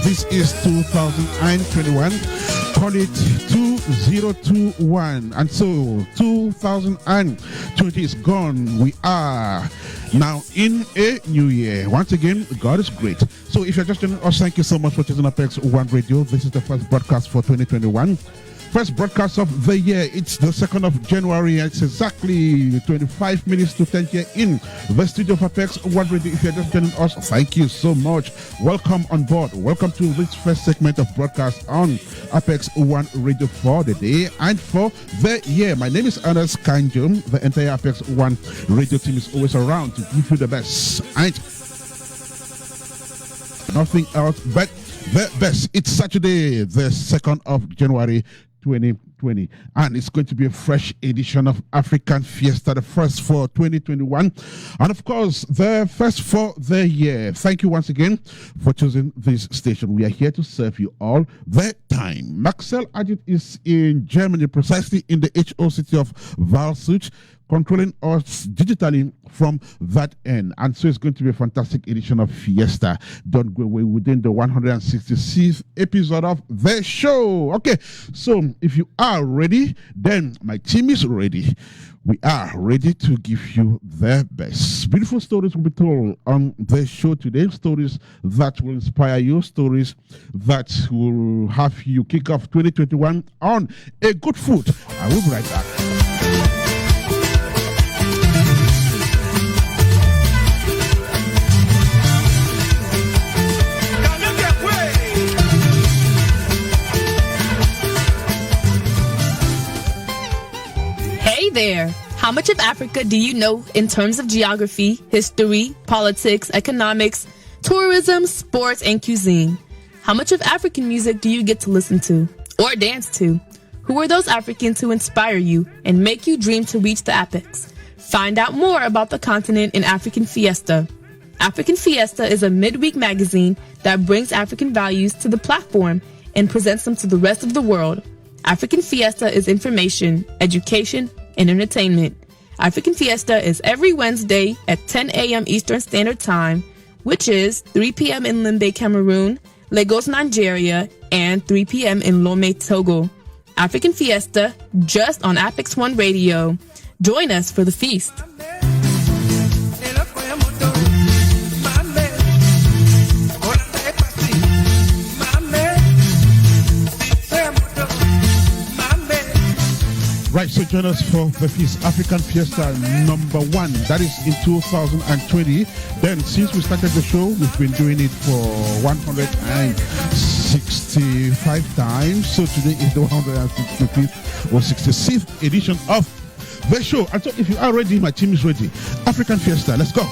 This is 2021. Call it 2021. And so 2020 is gone. We are now in a new year. Once again, God is great. So if you're just joining us, thank you so much for choosing Apex One Radio. This is the first broadcast for 2021. First broadcast of the year. It's the 2nd of January. It's exactly 25 minutes to 10 here in the studio of Apex One Radio. If you're just joining us, thank you so much. Welcome on board. Welcome to this first segment of broadcast on Apex One Radio for the day and for the year. My name is Ernest Kanjo. The entire Apex One Radio team is always around to give you the best. And nothing else but the best. It's Saturday, the 2nd of January 2020, and it's going to be a fresh edition of African Fiesta, the first for 2021, and of course the first for the year. Thank you once again for choosing this station. We are here to serve you all the time. Marcel Adig is in Germany, precisely in the HO city of Walsuch, controlling us digitally from that end. And so it's going to be a fantastic edition of Fiesta. Don't go away within the 166th episode of the show. Okay, so if you are ready, then my team is ready. We are ready to give you the best. Beautiful stories will be told on the show today. Stories that will inspire you. Stories that will have you kick off 2021 on a good foot. I will be right back. There. How much of Africa do you know in terms of geography, history, politics, economics, tourism, sports, and cuisine? How much of African music do you get to listen to or dance to? Who are those Africans who inspire you and make you dream to reach the apex? Find out more about the continent in African Fiesta. African Fiesta is a midweek magazine that brings African values to the platform and presents them to the rest of the world. African Fiesta is information, education, and entertainment. African Fiesta is every Wednesday at 10 a.m. Eastern Standard Time, which is 3 p.m. in Limbe, Cameroon, Lagos, Nigeria, and 3 p.m. in Lomé, Togo. African Fiesta, just on Apex One Radio. Join us for the feast. Right, so join us for the Feast, African Fiesta number 1. That is in 2020. Then, since we started the show, we've been doing it for 160 65 times. So today is the 165th or 66th edition of the show. And so if you are ready, my team is ready. African Fiesta, let's go.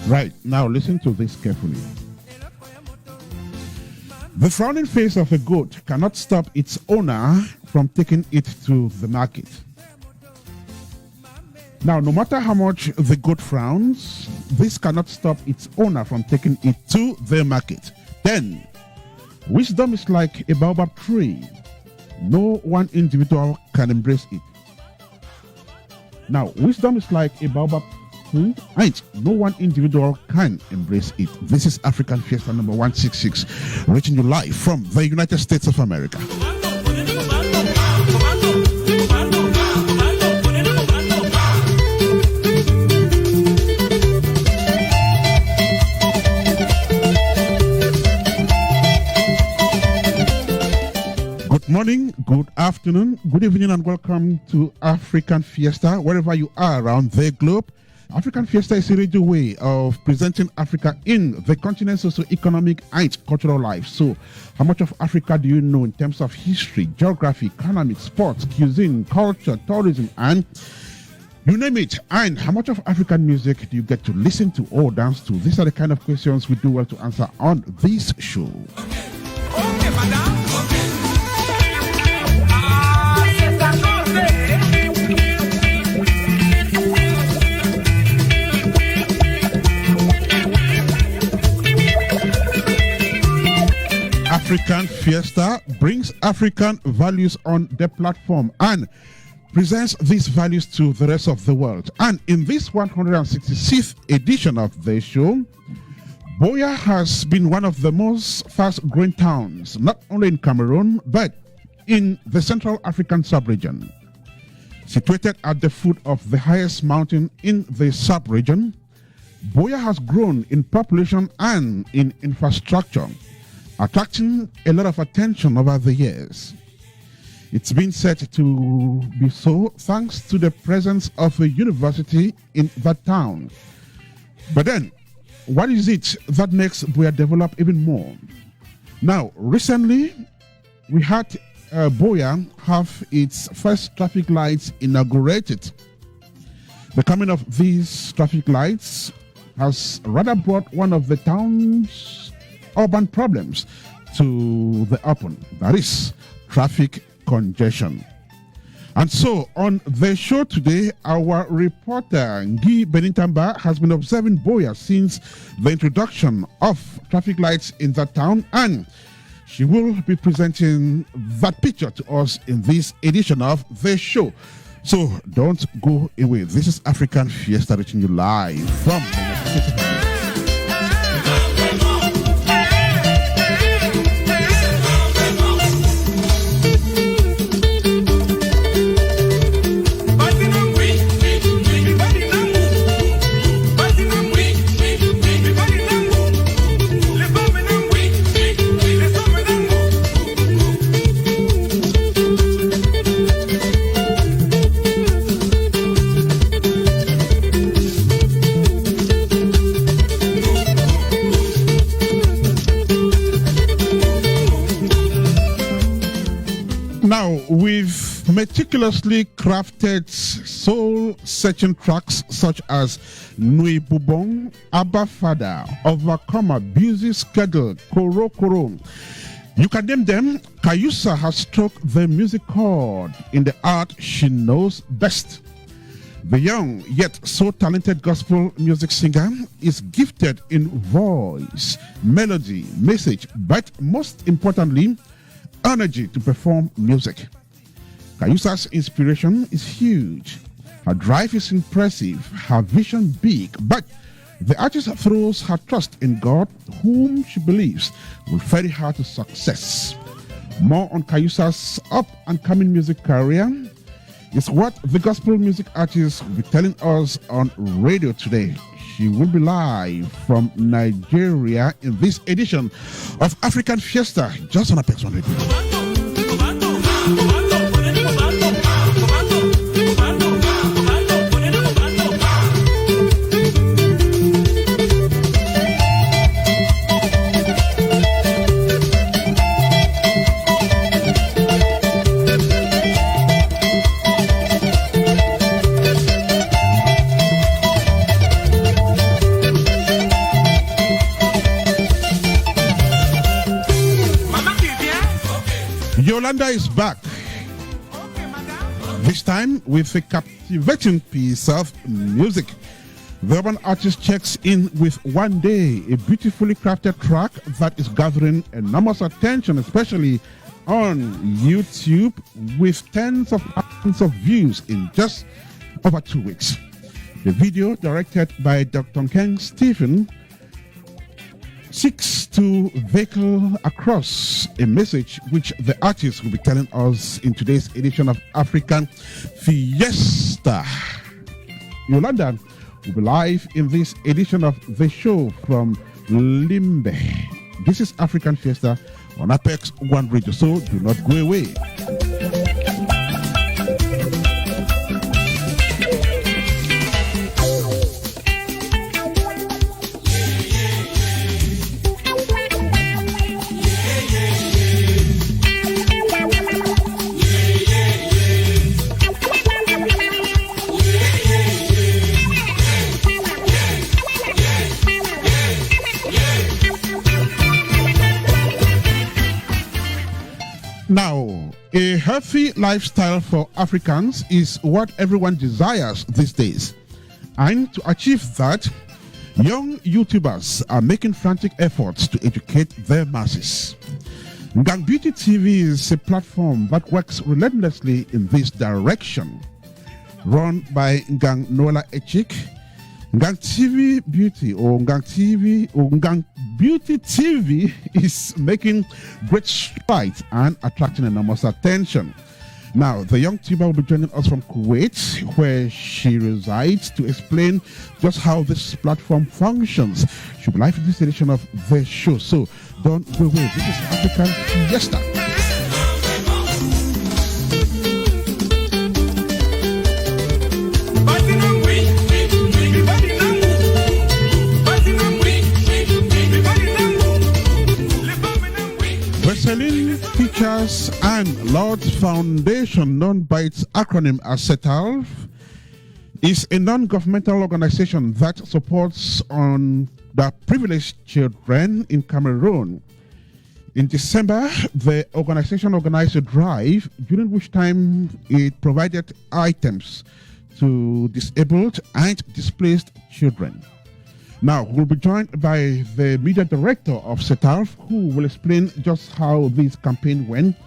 Right, now listen to this carefully. The frowning face of a goat cannot stop its owner from taking it to the market. Now, no matter how much the goat frowns, this cannot stop its owner from taking it to the market. Then, wisdom is like a baobab tree. No one individual can embrace it. Now, wisdom is like a baobab tree. And no one individual can embrace it. This is African Fiesta number 166, reaching you live from the United States of America. Good morning, good afternoon, good evening, and welcome to African Fiesta, wherever you are around the globe. African Fiesta is a radio way of presenting Africa in the continent's socio-economic and cultural life. So, how much of Africa do you know in terms of history, geography, economics, sports, cuisine, culture, tourism, and you name it? And how much of African music do you get to listen to or dance to? These are the kind of questions we do well to answer on this show. Okay, madam. African Fiesta brings African values on the platform and presents these values to the rest of the world. And in this 166th edition of the show, Buea has been one of the most fast-growing towns, not only in Cameroon, but in the Central African sub-region. Situated at the foot of the highest mountain in the sub-region, Buea has grown in population and in infrastructure, attracting a lot of attention over the years. It's been said to be so thanks to the presence of a university in that town. But then, what is it that makes Buea develop even more? Now, recently, we had Buea have its first traffic lights inaugurated. The coming of these traffic lights has rather brought one of the town's urban problems to the open, that is traffic congestion. And so on the show today, our reporter Guy Benintamba has been observing Buea since the introduction of traffic lights in that town, and she will be presenting that picture to us in this edition of the show. So don't go away. This is African Fiesta reaching you live from the United States of America. Now, we've meticulously crafted soul-searching tracks such as Nui Bubong, Abba Fada, Overcomer, Busy Schedule, Koro Koro. You can name them. Kayusa has struck the music chord in the art she knows best. The young yet so talented gospel music singer is gifted in voice, melody, message, but most importantly, energy to perform music. Kayusa's inspiration is huge. Her drive is impressive, her vision big, but the artist throws her trust in God, whom she believes will ferry her to success. More on Kayusa's up-and-coming music career is what the gospel music artist will be telling us on radio today. She will be live from Nigeria in this edition of African Fiesta, just on Apex One Radio. Ulanda is back, this time with a captivating piece of music. The urban artist checks in with One Day, a beautifully crafted track that is gathering enormous attention, especially on YouTube, with tens of thousands of views in just over 2 weeks. The video, directed by Dr. Ken Stephen, seeks to vehicle across a message which the artist will be telling us in today's edition of African Fiesta. Ulanda will be live in this edition of the show from Limbe. This is African Fiesta on Apex One Radio, so do not go away. Now, a healthy lifestyle for Africans is what everyone desires these days. And to achieve that, young YouTubers are making frantic efforts to educate their masses. Ngang Beauty TV is a platform that works relentlessly in this direction. Run by Ngang Noella Echick, Ngang TV Beauty or Ngang Beauty TV is making great strides and attracting enormous attention. Now, the young tuber will be joining us from Kuwait, where she resides, to explain just how this platform functions. She'll be live in this edition of the show, so don't go away. This is African Fiesta. Wrestling Teachers and Lord's Foundation, known by its acronym as CETALF, is a non-governmental organization that supports on the privileged children in Cameroon. In December, the organization organized a drive, during which time it provided items to disabled and displaced children. Now, we'll be joined by the media director of CETALF, who will explain just how this campaign went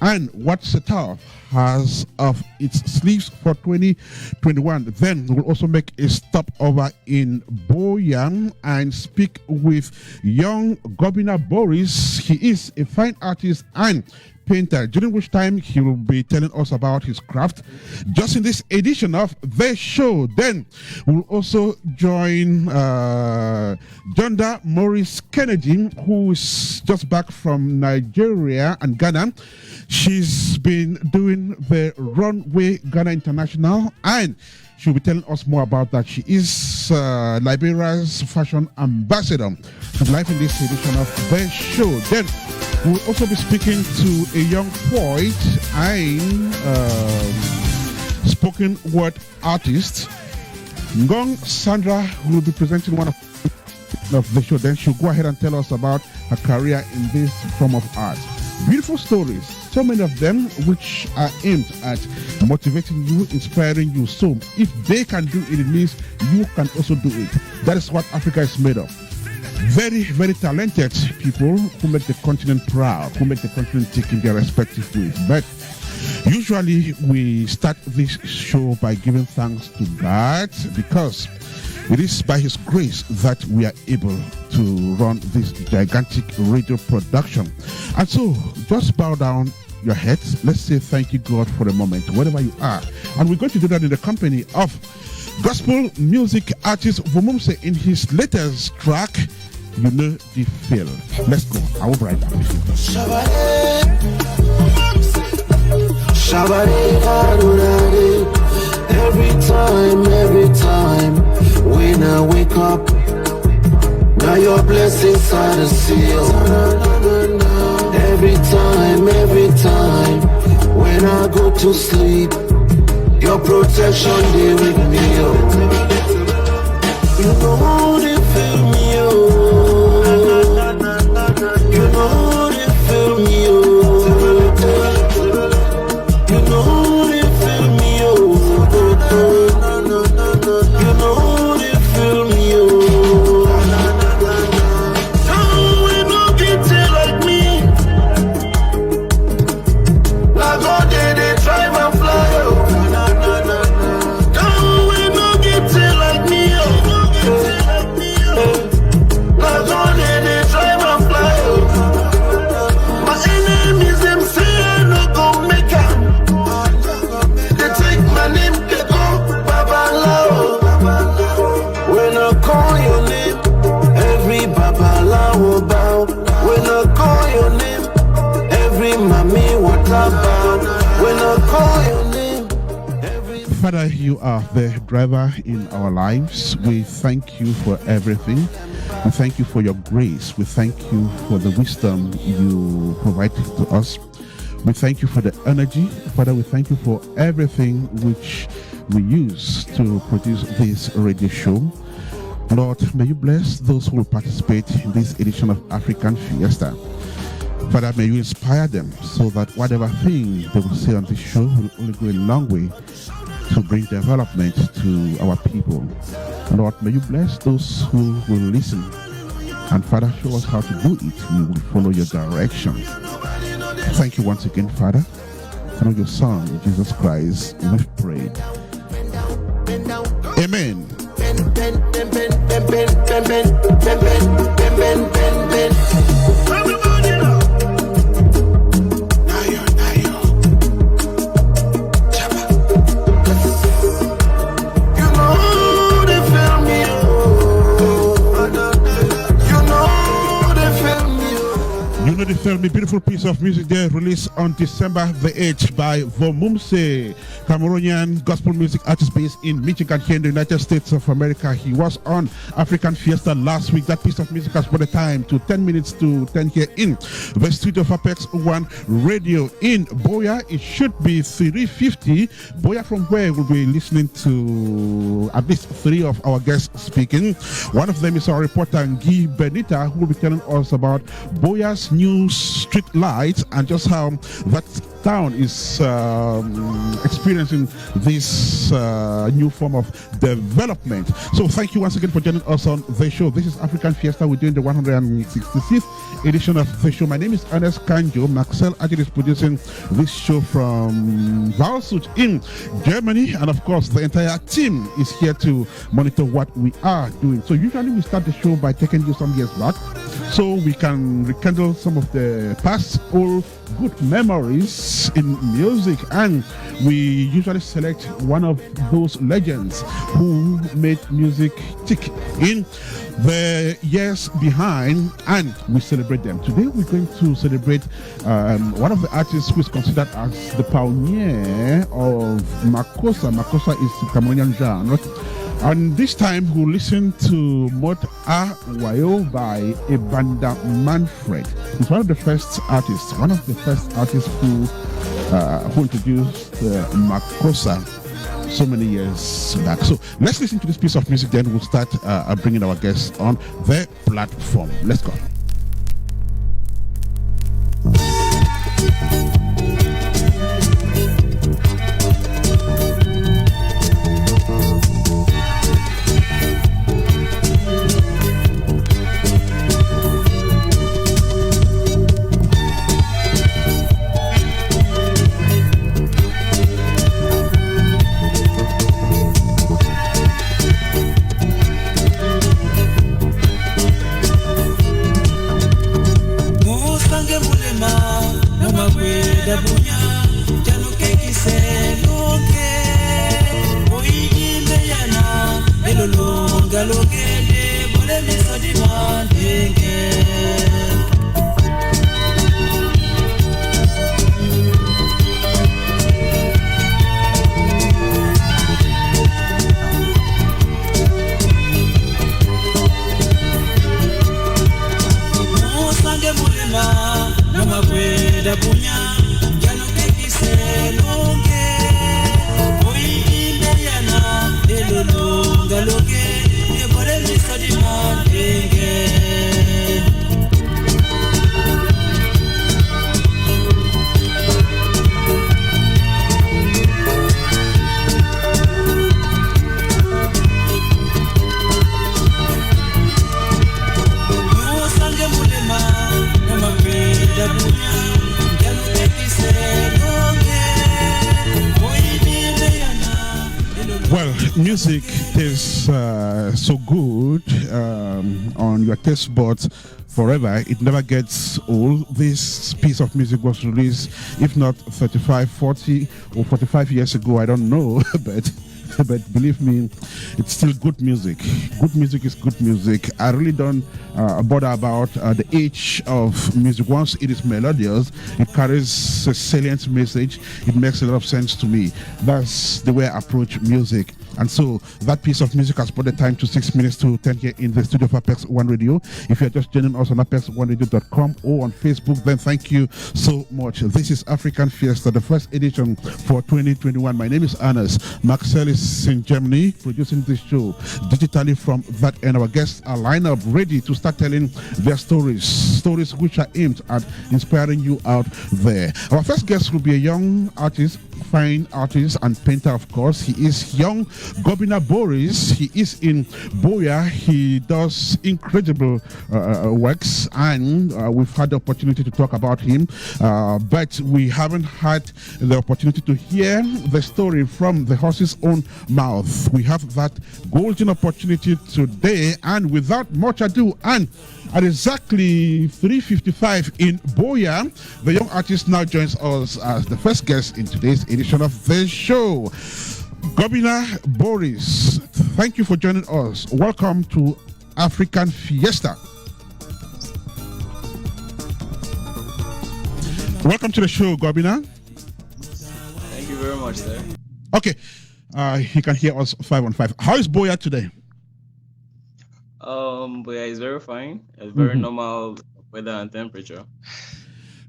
and what CETALF has of its sleeves for 2021. Then we'll also make a stopover in Boyang and speak with young Gobina Boris. He is a fine artist and painter, during which time he will be telling us about his craft just in this edition of the show. Then we'll also join Junda Morris Kennedy, who is just back from Nigeria and Ghana. She's been doing the Runway Ghana International, and she'll be telling us more about that. She is Liberia's Fashion Ambassador. Live in this edition of the show. Then we'll also be speaking to a young poet and spoken word artist, Ngong Sandra, who will be presenting one of the show. Then she'll go ahead and tell us about her career in this form of art. Beautiful stories, so many of them which are aimed at motivating you, inspiring you. So if they can do it, it means you can also do it. That is what Africa is made of. Very, very talented people who make the continent proud, who make the continent tick in their respective ways. But usually we start this show by giving thanks to God, because it is by His grace that we are able to run this gigantic radio production. And so just bow down your heads. Let's say thank you, God, for a moment, wherever you are. And we're going to do that in the company of gospel music artist Vomumse in his latest track, You Know the Feel. Let's go. I will be right back with you. Every time when I wake up, now your blessings are the seal. Every time when I go to sleep, your protection dey with me. You know they feel me, you know they feel me, you know they feel me, you know they feel me. Oh, we no get it like me. Like all they drive and fly. Oh, we no get it like me. Like all they drive and fly. My enemies them say I no go make it. They take my name, they go Babalawo. When I call your name, every Babalawo bow. When I call your name, every mommy water bow. When I call your name, every Father, you are the driver in our lives. We thank you for everything. We thank you for your grace. We thank you for the wisdom you provide to us. We thank you for the energy. Father, we thank you for everything which we use to produce this radio show. Lord, may you bless those who will participate in this edition of African Fiesta. Father, may you inspire them so that whatever thing they will say on this show will only go a long way to bring development to our people. Lord, may you bless those who will listen. And Father, show us how to do it. We will follow your direction. Thank you once again, Father. Through your Son, Jesus Christ, we've prayed. Amen. You know the film, a beautiful piece of music there, released on December the 8th by Vomumse, Cameroonian gospel music artist based in Michigan here in the United States of America. He was on African Fiesta last week. That piece of music has brought the time to 10 minutes to 10 here in the studio of Apex One Radio in Boya. It should be 3:50. Boya, from where we'll be listening to at least three of our guests speaking. One of them is our reporter, Guy Benita, who will be telling us about Boya's new street lights and just how that town is experiencing this new form of development. So thank you once again for joining us on the show. This is African Fiesta. We're doing the 166th edition of the show. My name is Ernest Kanjo. Marcel Adig is producing this show from Walsut in Germany, and of course the entire team is here to monitor what we are doing. So usually we start the show by taking you some years back so we can rekindle some of the past old good memories in music, and we usually select one of those legends who made music tick in the years behind, and we celebrate them. Today we're going to celebrate one of the artists who is considered as the pioneer of Makossa. Makossa is the Cameroonian genre. And this time we'll listen to Mot A Wayo by Ebanda Manfred. He's one of the first artists who introduced Makossa so many years back. So let's listen to this piece of music, then we'll start bringing our guests on the platform. Let's go. Music tastes so good on your taste buds forever. It never gets old. This piece of music was released, if not 35, 40, or 45 years ago. I don't know, but believe me, it's still good music. Good music is good music. I really don't bother about the age of music. Once it is melodious, it carries a salient message. It makes a lot of sense to me. That's the way I approach music. And so that piece of music has brought the time to 6 minutes to 10 here in the studio of Apex One Radio. If you're just joining us on apex1radio.com or on Facebook, then thank you so much. This is African Fiesta, the first edition for 2021. My name is Ernest. Marcel is in Germany producing this show digitally from that end. Our guests are lined up ready to start telling their stories which are aimed at inspiring you out there. Our first guest will be a young artist, fine artist and painter, of course. He is young Gobina Boris. He is in Boya. He does incredible works, and we've had the opportunity to talk about him, but we haven't had the opportunity to hear the story from the horse's own mouth. We have that golden opportunity today, and without much ado, and at exactly 3:55 in Boya, the young artist now joins us as the first guest in today's edition of the show. Gobina Boris, thank you for joining us. Welcome to African Fiesta. Welcome to the show, Gobina. Thank you very much, sir. Okay, he can hear us 5 on 5. How is Boya today? But yeah, it's very fine. It's very normal weather and temperature.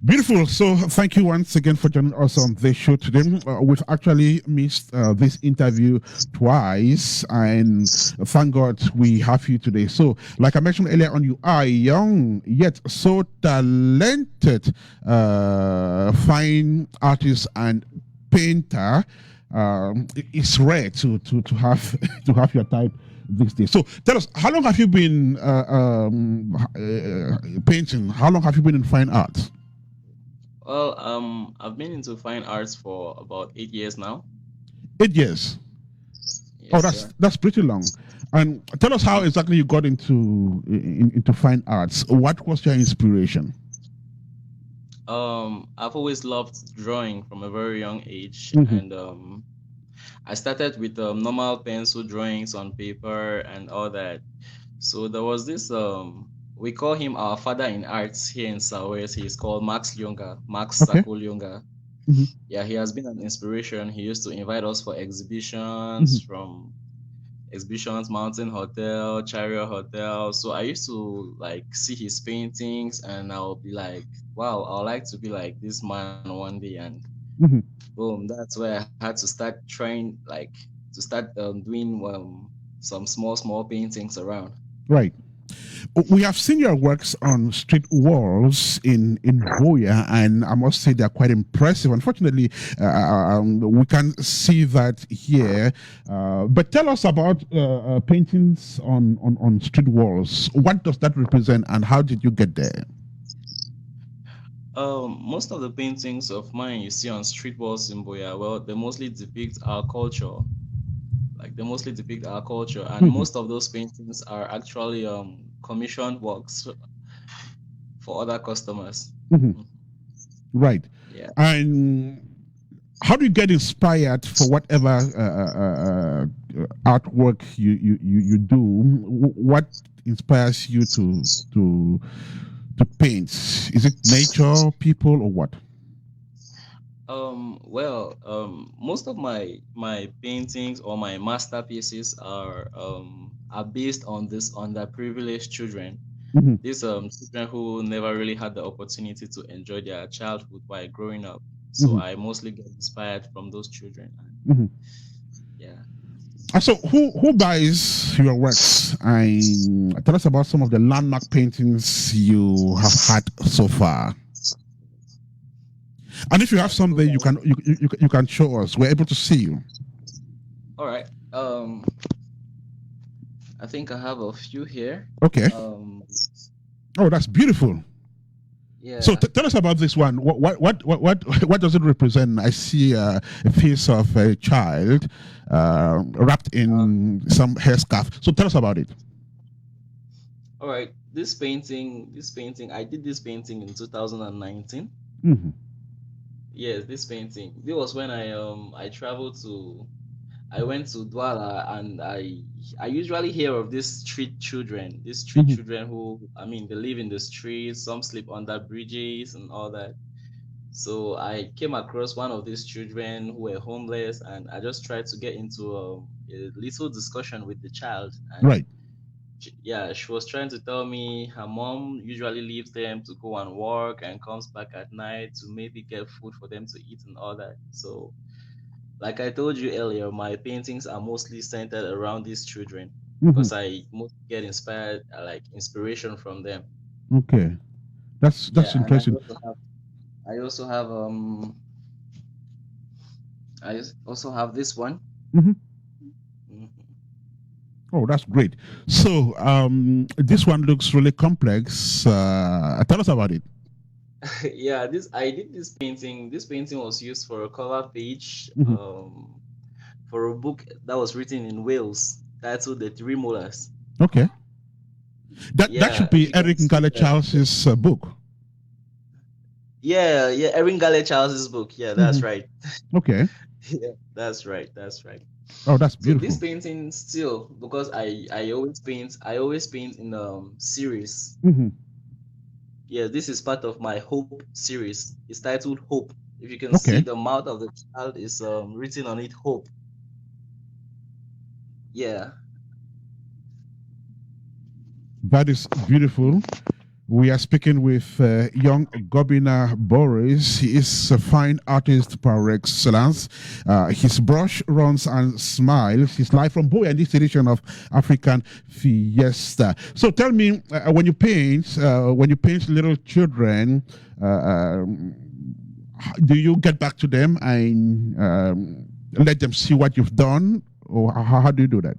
Beautiful. So thank you once again for joining us on this show today. We've actually missed this interview twice, and thank God we have you today. So like I mentioned earlier on, you are young yet so talented, fine artist and painter. It's rare to have to have your type these days. So tell us, how long have you been painting? How long have you been in fine art? Well, I've been into fine arts for about 8 years now. 8 years. Yes, That's pretty long. And tell us how exactly you got into fine arts. What was your inspiration? I've always loved drawing from a very young age, and I started with normal pencil drawings on paper and all that. So there was this we call him our father in arts here in Southwest. He's called Max Sakul Lyonga. Yeah, he has been an inspiration. He used to invite us for exhibitions from exhibitions, Mountain Hotel, Chariot Hotel. So I used to like see his paintings, and I'll be like, wow, I'd like to be like this man one day. And boom, that's where I had to start trying, like, to start doing some small paintings around. Right. We have seen your works on street walls in Boya, and I must say they're quite impressive. Unfortunately, we can't see that here. But tell us about paintings on street walls. What does that represent, and how did you get there? Most of the paintings of mine you see on street walls in Boya, well, they mostly depict our culture. And most of those paintings are actually commissioned works for other customers. Right. Yeah. And how do you get inspired for whatever artwork you do? What inspires you to paint? Is it nature, people, or what? Most of my paintings or my masterpieces are based on underprivileged children. These children who never really had the opportunity to enjoy their childhood while growing up. So I mostly get inspired from those children. Yeah. So who buys your works? And tell us about some of the landmark paintings you have had so far. And if you have some there, you can show us. We're able to see you. All right. I think I have a few here. Okay. Oh, that's beautiful. So Yeah. tell us about this one. What does it represent? I see a face of a child wrapped Uh, in some hairscarf. So tell us about it. all right. This painting, I did this painting in 2019. Hmm. Yes, this painting. This was when I traveled to I went to Douala, and I usually hear of these street Hmm. children who, I mean, they live in the streets, some sleep under bridges and all that. So I came across one of these children who were homeless, and I just tried to get into a little discussion with the child. And Right. yeah, she was trying to tell me her mom usually leaves them to go and work and comes back at night to maybe get food for them to eat and all that. So like I told you earlier, my paintings are mostly centered around these children Hmm. because I mostly get inspired, like inspiration from them. Okay. That's Yeah, and interesting. I also have also have this one. Hmm. Mhm. Oh, that's great. So this one looks really complex. Tell us about it. Yeah, this I did this painting. This painting was used for a cover page Hmm. for a book that was written in Wales titled The Three Molars. Okay. That should Yeah, if be you can Eric see Ngale that. Charles's book. Yeah, Erin Gale Charles's book. Yeah, Hmm. that's right. Okay. Yeah, that's right. That's right. Oh, that's So this beautiful. painting still, because I always paint in series. Hmm. Yeah, this is part of my Hope series. It's titled Hope. If you can see, Okay. the mouth of the child is written on it Hope. Yeah. That is beautiful. We are speaking with young Gobina Boris. He is a fine artist par excellence. His brush runs and smiles. He's live from Boya in this edition of African Fiesta. So tell me, when you paint little children, do you get back to them and let them see what you've done, or how do you do that?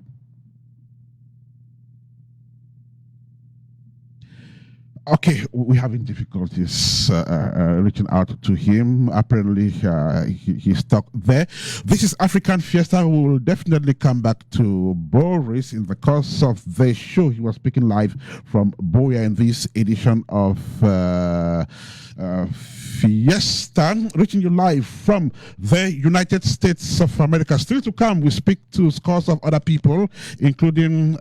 Okay, we're having difficulties reaching out to him. Apparently, he's stuck there. This is African Fiesta. We will definitely come back to Boris in the course of the show. He was speaking live from Boya in this edition of Fiesta, reaching you live from the United States of America. Still to come, we speak to scores of other people, including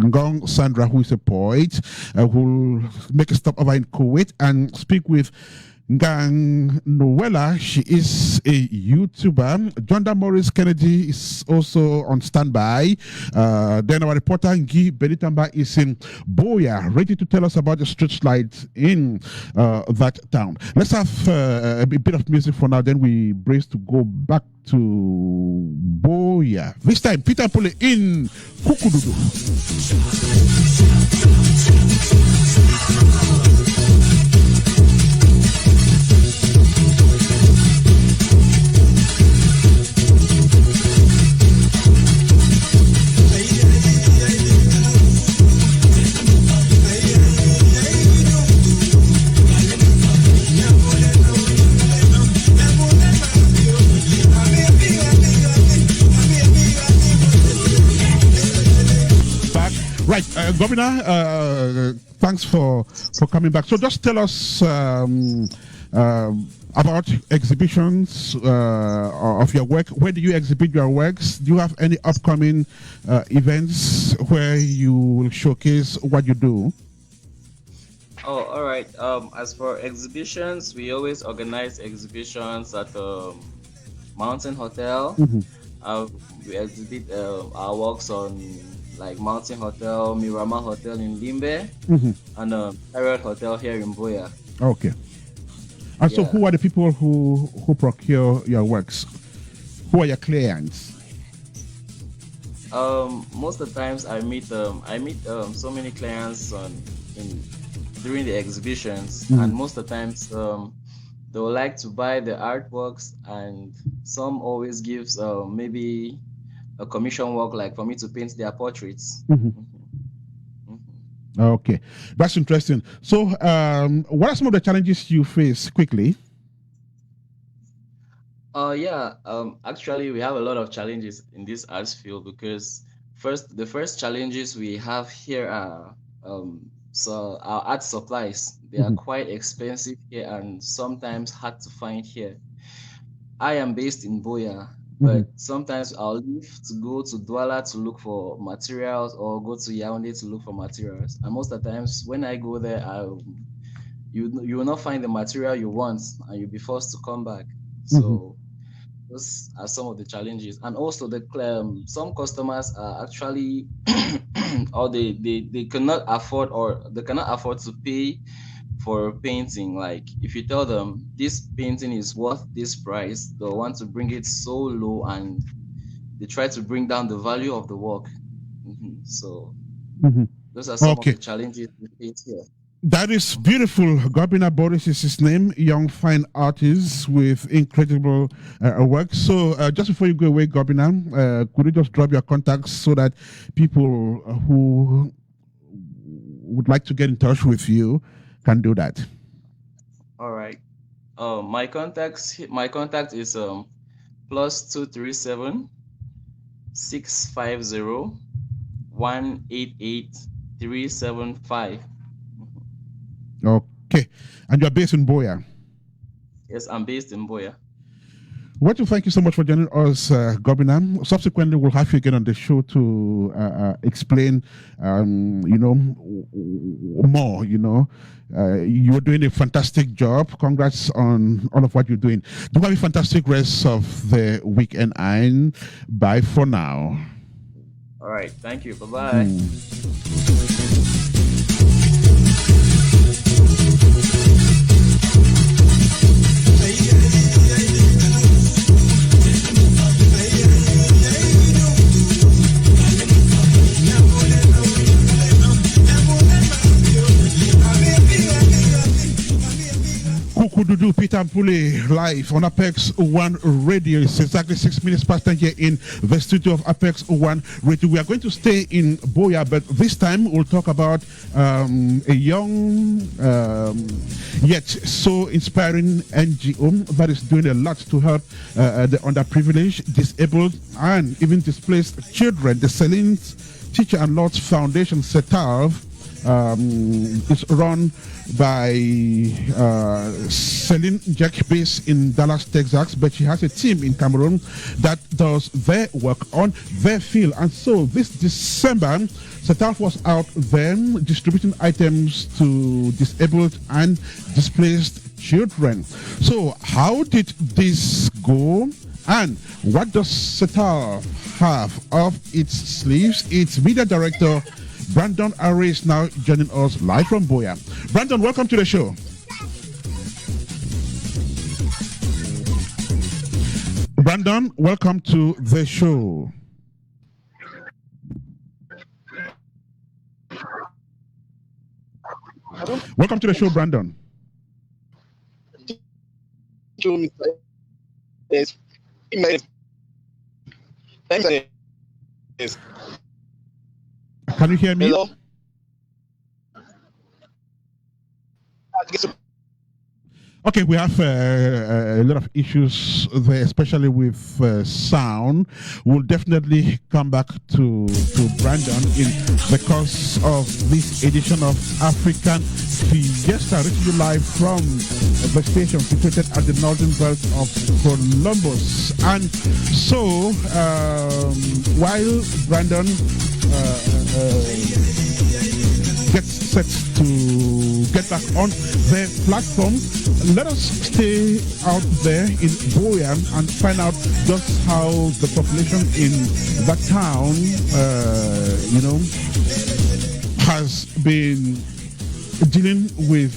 Ngong Sandra, who is a poet, who will make a stop over in Kuwait and speak with Ngang Noella. She is a YouTuber. Junda Morris Kennedy is also on standby. Then our reporter Guy Benitamba is in Boya, ready to tell us about the street lights in that town. Let's have a bit of music for now, then we brace to go back to Boya. This time, Peter Pule in Kukududu. Right, Governor, thanks for coming back. So just tell us about exhibitions of your work. Where do you exhibit your works? Do you have any upcoming events where you will showcase what you do? Oh, all right. As for exhibitions, we always organize exhibitions at Mountain Hotel. Mhm. Uh, we exhibit our works on like Mountain Hotel, Miramar Hotel in Limbe, Mhm. and Parrot Hotel here in Boya. Okay. And so, Yeah. who are the people who procure your works? Who are your clients? Most of the times I meet so many clients in during the exhibitions, Mhm. and most of the times they would like to buy the artworks, and some always gives maybe a commission work like for me to paint their portraits. Mhm. Mhm. Mhm. Okay, that's interesting. So, what are some of the challenges you face quickly? Yeah, actually, we have a lot of challenges in this arts field because the first challenges we have here are so our art supplies. They are Mhm, quite expensive here and sometimes hard to find here. I am based in Boya, mhm, but sometimes I'll leave to go to Douala to look for materials or go to Yaoundé to look for materials. And most of the times when I go there, you will not find the material you want and you'll be forced to come back. mhm. So those are some of the challenges. And also some customers are actually or they cannot afford or they cannot afford to pay for a painting. Like if you tell them this painting is worth this price, they'll want to bring it so low and they try to bring down the value of the work. So Mhm. those are some of Okay, the challenges we face here. that is beautiful. Gobina Boris is his name, young fine artist with incredible work. So, just before you go away, Gobina, could you just drop your contacts so that people who would like to get in touch with you can do that? All right. My contact is +237 650 188 375. Okay, and you're based in Boya. Yes, I'm based in Boya. Want to thank you so much for joining us, Gobina. Subsequently, we'll have you again on the show to explain, more. You're doing a fantastic job. Congrats on all of what you're doing. Do have a fantastic rest of the weekend, and bye for now. All right. Thank you. Bye bye. Kukududu Peter Mpule live on Apex One Radio. It's exactly 6 minutes past 10 here in the studio of Apex One Radio. We are going to stay in Boya, but this time we'll talk about a young yet so inspiring NGO that is doing a lot to help the underprivileged, disabled, and even displaced children. The Celine Teacher and Lord's Foundation, CETALF, is run by Celine Jack, based in Dallas, Texas, but she has a team in Cameroon that does their work on their field. And so this December, CETALF was out there distributing items to disabled and displaced children. So how did this go? And what does CETALF have up its sleeves? Its media director, Brandon Array, is now joining us live from Boya. Brandon, welcome to the show. Brandon, welcome to the show. Welcome to the show, Brandon. Can you hear me? Hello. Okay, we have a lot of issues there, especially with sound. We'll definitely come back to Brandon in the course of this edition of African Fiesta, reaching you live from the station situated at the northern belt of Columbus. And so, while Brandon gets set to get back on the platform, let us stay out there in Boya and find out just how the population in that town, has been dealing with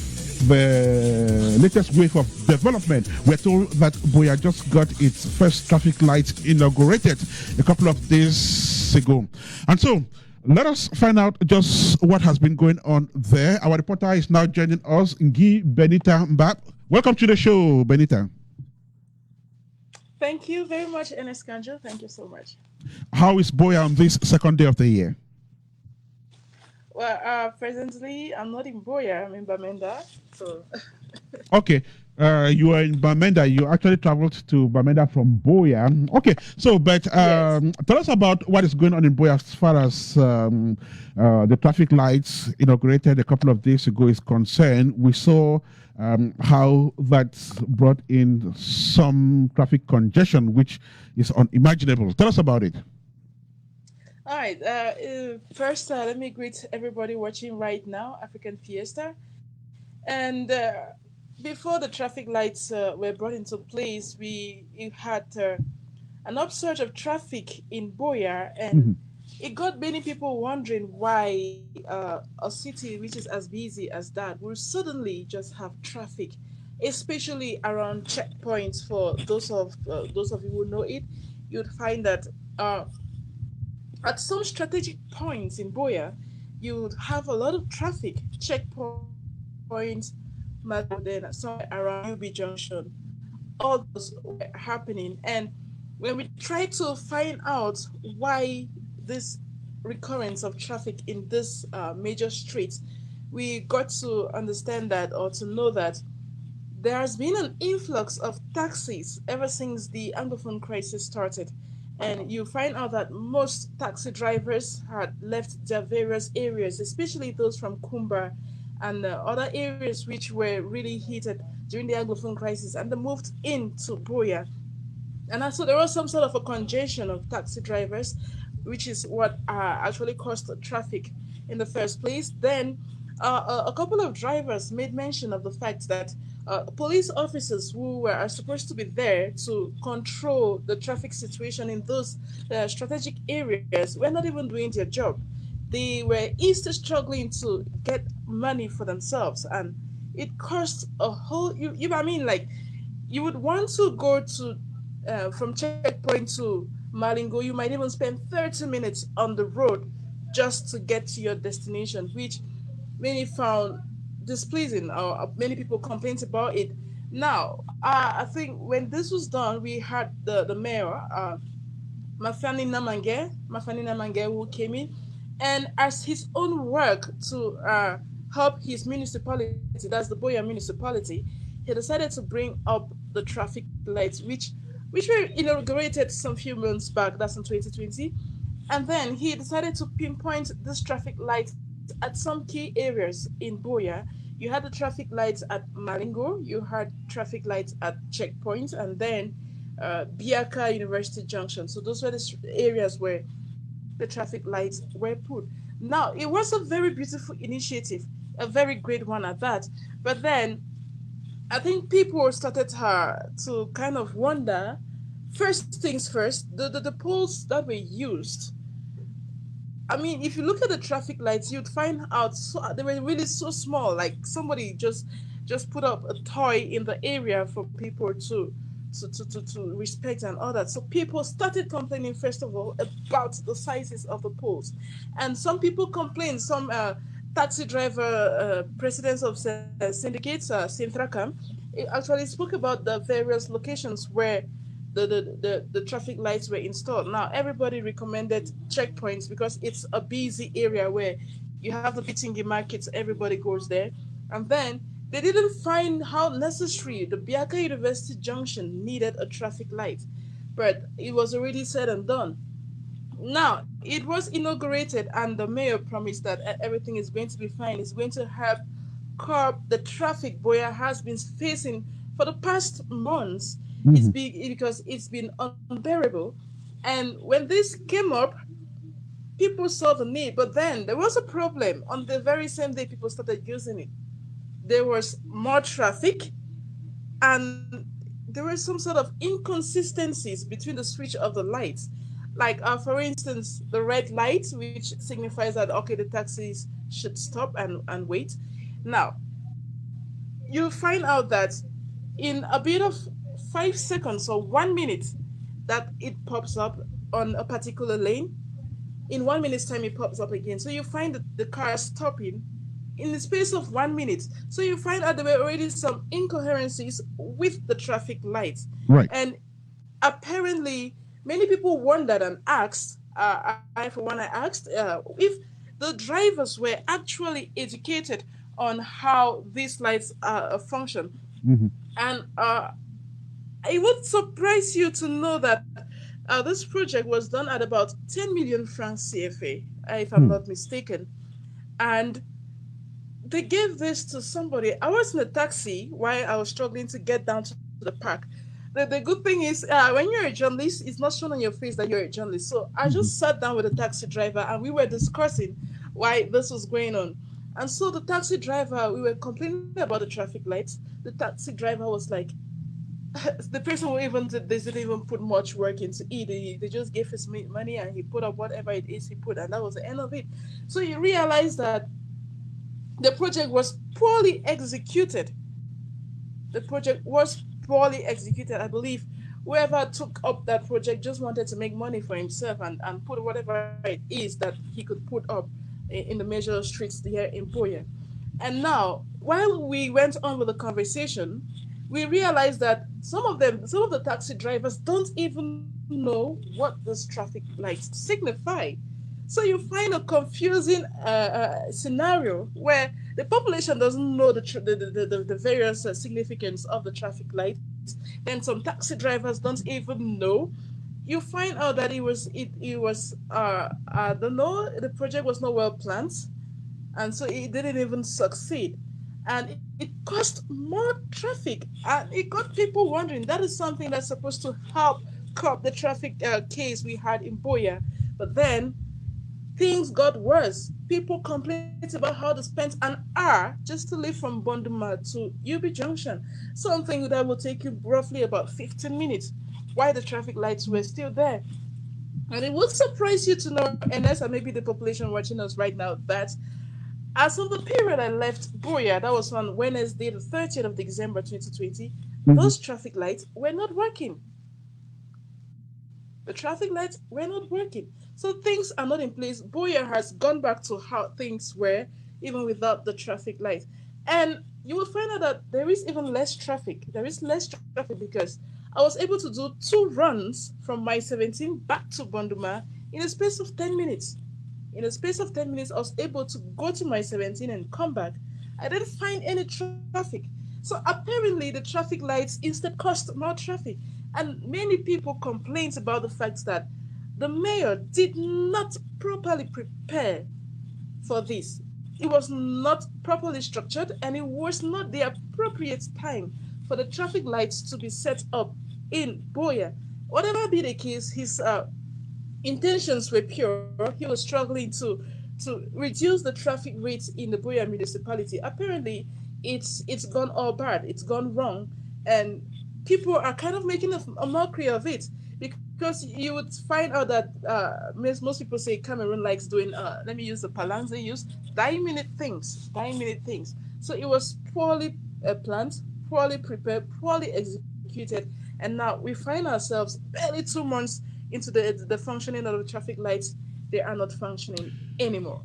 the latest wave of development. We're told that Boya just got its first traffic light inaugurated a couple of days ago. And so, let us find out just what has been going on there. Our reporter is now joining us, Ngi Benita Mbap. Welcome to the show, Benita. Thank you very much, Ernest Kanjo. Thank you so much. How is Boya on this second day of the year? Well, presently, I'm not in Boya, I'm in Bamenda. So, Okay. You are in Bamenda. You actually traveled to Bamenda from Boya. Okay. So, but yes. tell us about what is going on in Boya as far as the traffic lights inaugurated a couple of days ago is concerned. We saw how that's brought in some traffic congestion, which is unimaginable. Tell us about it. All right. First, let me greet everybody watching right now, African Fiesta. And before the traffic lights were brought into place, we had an upsurge of traffic in Boya, and Mhm. it got many people wondering why a city which is as busy as that will suddenly just have traffic, especially around checkpoints. For those of you who know it, you'd find that uh, at some strategic points in Boya, you'd have a lot of traffic, checkpoints, Malingo, then somewhere around UB Junction. All those were happening. And when we try to find out why this recurrence of traffic in this major streets, we got to understand that, or to know that there has been an influx of taxis ever since the Anglophone crisis started. And you find out that most taxi drivers had left their various areas, especially those from Kumba and other areas which were really heated during the Anglophone crisis, and they moved into Boya. And also, there was some sort of a congestion of taxi drivers, which is what actually caused the traffic in the first place. Then, a couple of drivers made mention of the fact that police officers who were are supposed to be there to control the traffic situation in those strategic areas were not even doing their job. They were east struggling to get money for themselves, and it cost a whole. I mean, like, you would want to go to from checkpoint to Malingo, you might even spend 30 minutes on the road just to get to your destination, which many found displeasing, or many people complained about it. Now, I think when this was done, we had the mayor, Mafani Namange, who came in, and as his own work to help his municipality, that's the Boya municipality, he decided to bring up the traffic lights, which were inaugurated some few months back. That's in 2020, and then he decided to pinpoint this traffic lights at some key areas in Boya. You had the traffic lights at Malingo, you had traffic lights at checkpoints, and then Biaka University Junction. So those were the areas where the traffic lights were put. Now, it was a very beautiful initiative, a very great one at that. But then I think people started to kind of wonder. First things first, the poles that were used, I mean, if you look at the traffic lights, you'd find out they were really so small. Like somebody just put up a toy in the area for people to respect and all that. So people started complaining first of all about the sizes of the poles, and some people complained. Some taxi driver presidents of syndicates, Sintrakam, actually spoke about the various locations where the traffic lights were installed. Now, everybody recommended checkpoints because it's a busy area where you have the Bitingi markets, everybody goes there. And then they didn't find how necessary the Biaka University Junction needed a traffic light, but it was already said and done. Now, it was inaugurated, and the mayor promised that everything is going to be fine. It's going to help curb the traffic Boya has been facing for the past months. It's Mhm. been because it's been unbearable. And when this came up, people saw the need, but then there was a problem. On the very same day people started using it, there was more traffic, and there were some sort of inconsistencies between the switch of the lights. Like, for instance, the red light, which signifies that okay, the taxis should stop and wait. Now, you find out that in a bit of 5 seconds or 1 minute that it pops up on a particular lane, in 1 minute's time it pops up again. So you find the car stopping in the space of 1 minute. So you find out there were already some incoherencies with the traffic lights. Right. And apparently, many people wondered and asked, I for one, I asked if the drivers were actually educated on how these lights function. And it would surprise you to know that this project was done at about 10 million francs CFA, if I'm not mistaken. And they gave this to somebody. I was in a taxi while I was struggling to get down to the park. The good thing is, when you're a journalist, it's not shown on your face that you're a journalist. So I just sat down with the taxi driver and we were discussing why this was going on. And so the taxi driver, we were complaining about the traffic lights. The taxi driver was like, the person who even did this didn't even put much work into it. They just gave his money and he put up whatever it is he put, and that was the end of it. So you realize that the project was poorly executed. The project was poorly executed. I believe whoever took up that project just wanted to make money for himself and put whatever it is that he could put up in the major streets here in Boya. And now, while we went on with the conversation, we realized that some of the taxi drivers don't even know what this traffic lights signify. So you find a confusing scenario where the population doesn't know the various significance of the traffic lights. Then some taxi drivers don't even know. You find out that I don't know, the project was not well planned, and so it didn't even succeed. And it caused more traffic, and it got people wondering. That is something that's supposed to help curb the traffic case we had in Boya. But then things got worse. People complained about how they spent an hour just to leave from Bonduma to UB Junction, something that would take you roughly about 15 minutes, while the traffic lights were still there. And it would surprise you to know, Ernest, and maybe the population watching us right now, that as of the period I left Boya, that was on Wednesday, the 30th of December 2020, those traffic lights were not working. The traffic lights were not working. So things are not in place. Boya has gone back to how things were, even without the traffic lights. And you will find out that there is even less traffic. There is less traffic because I was able to do 2 runs from my 17 back to Bonduma in a space of 10 minutes. In a space of 10 minutes, I was able to go to my 17 and come back. I didn't find any traffic. So apparently the traffic lights instead caused more traffic. And many people complained about the fact that the mayor did not properly prepare for this. It was not properly structured, and it was not the appropriate time for the traffic lights to be set up in Boya. Whatever be the case, his intentions were pure. He was struggling to reduce the traffic rates in the Boya municipality. Apparently, it's gone all bad. It's gone wrong, and people are kind of making a mockery of it, because you would find out that most people say Cameroon likes doing, let me use the parlance they use, die-minute things. So it was poorly planned, poorly prepared, poorly executed, and now we find ourselves barely 2 months into the functioning of the traffic lights. They are not functioning anymore.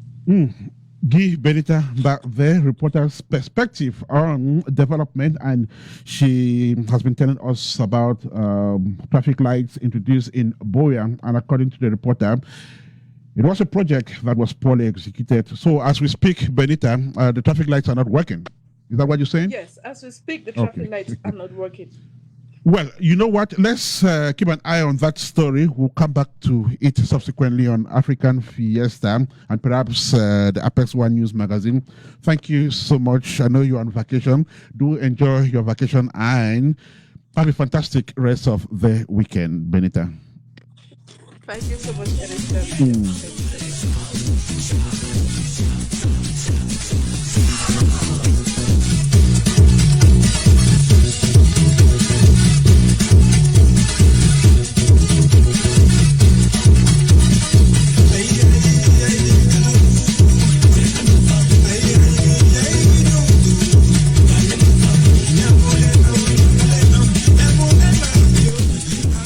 Guy Benita back there, reporter's perspective on development, and she has been telling us about traffic lights introduced in Boya. And according to the reporter, it was a project that was poorly executed. So as we speak, Benita, the traffic lights are not working. Is that what you're saying? Yes, as we speak, the traffic lights are not working. Well, you know what? Let's keep an eye on that story. We'll come back to it subsequently on African Fiesta and perhaps the Apex One News magazine. Thank you so much. I know you're on vacation. Do enjoy your vacation and have a fantastic rest of the weekend, Benita. Thank you so much, Ernest.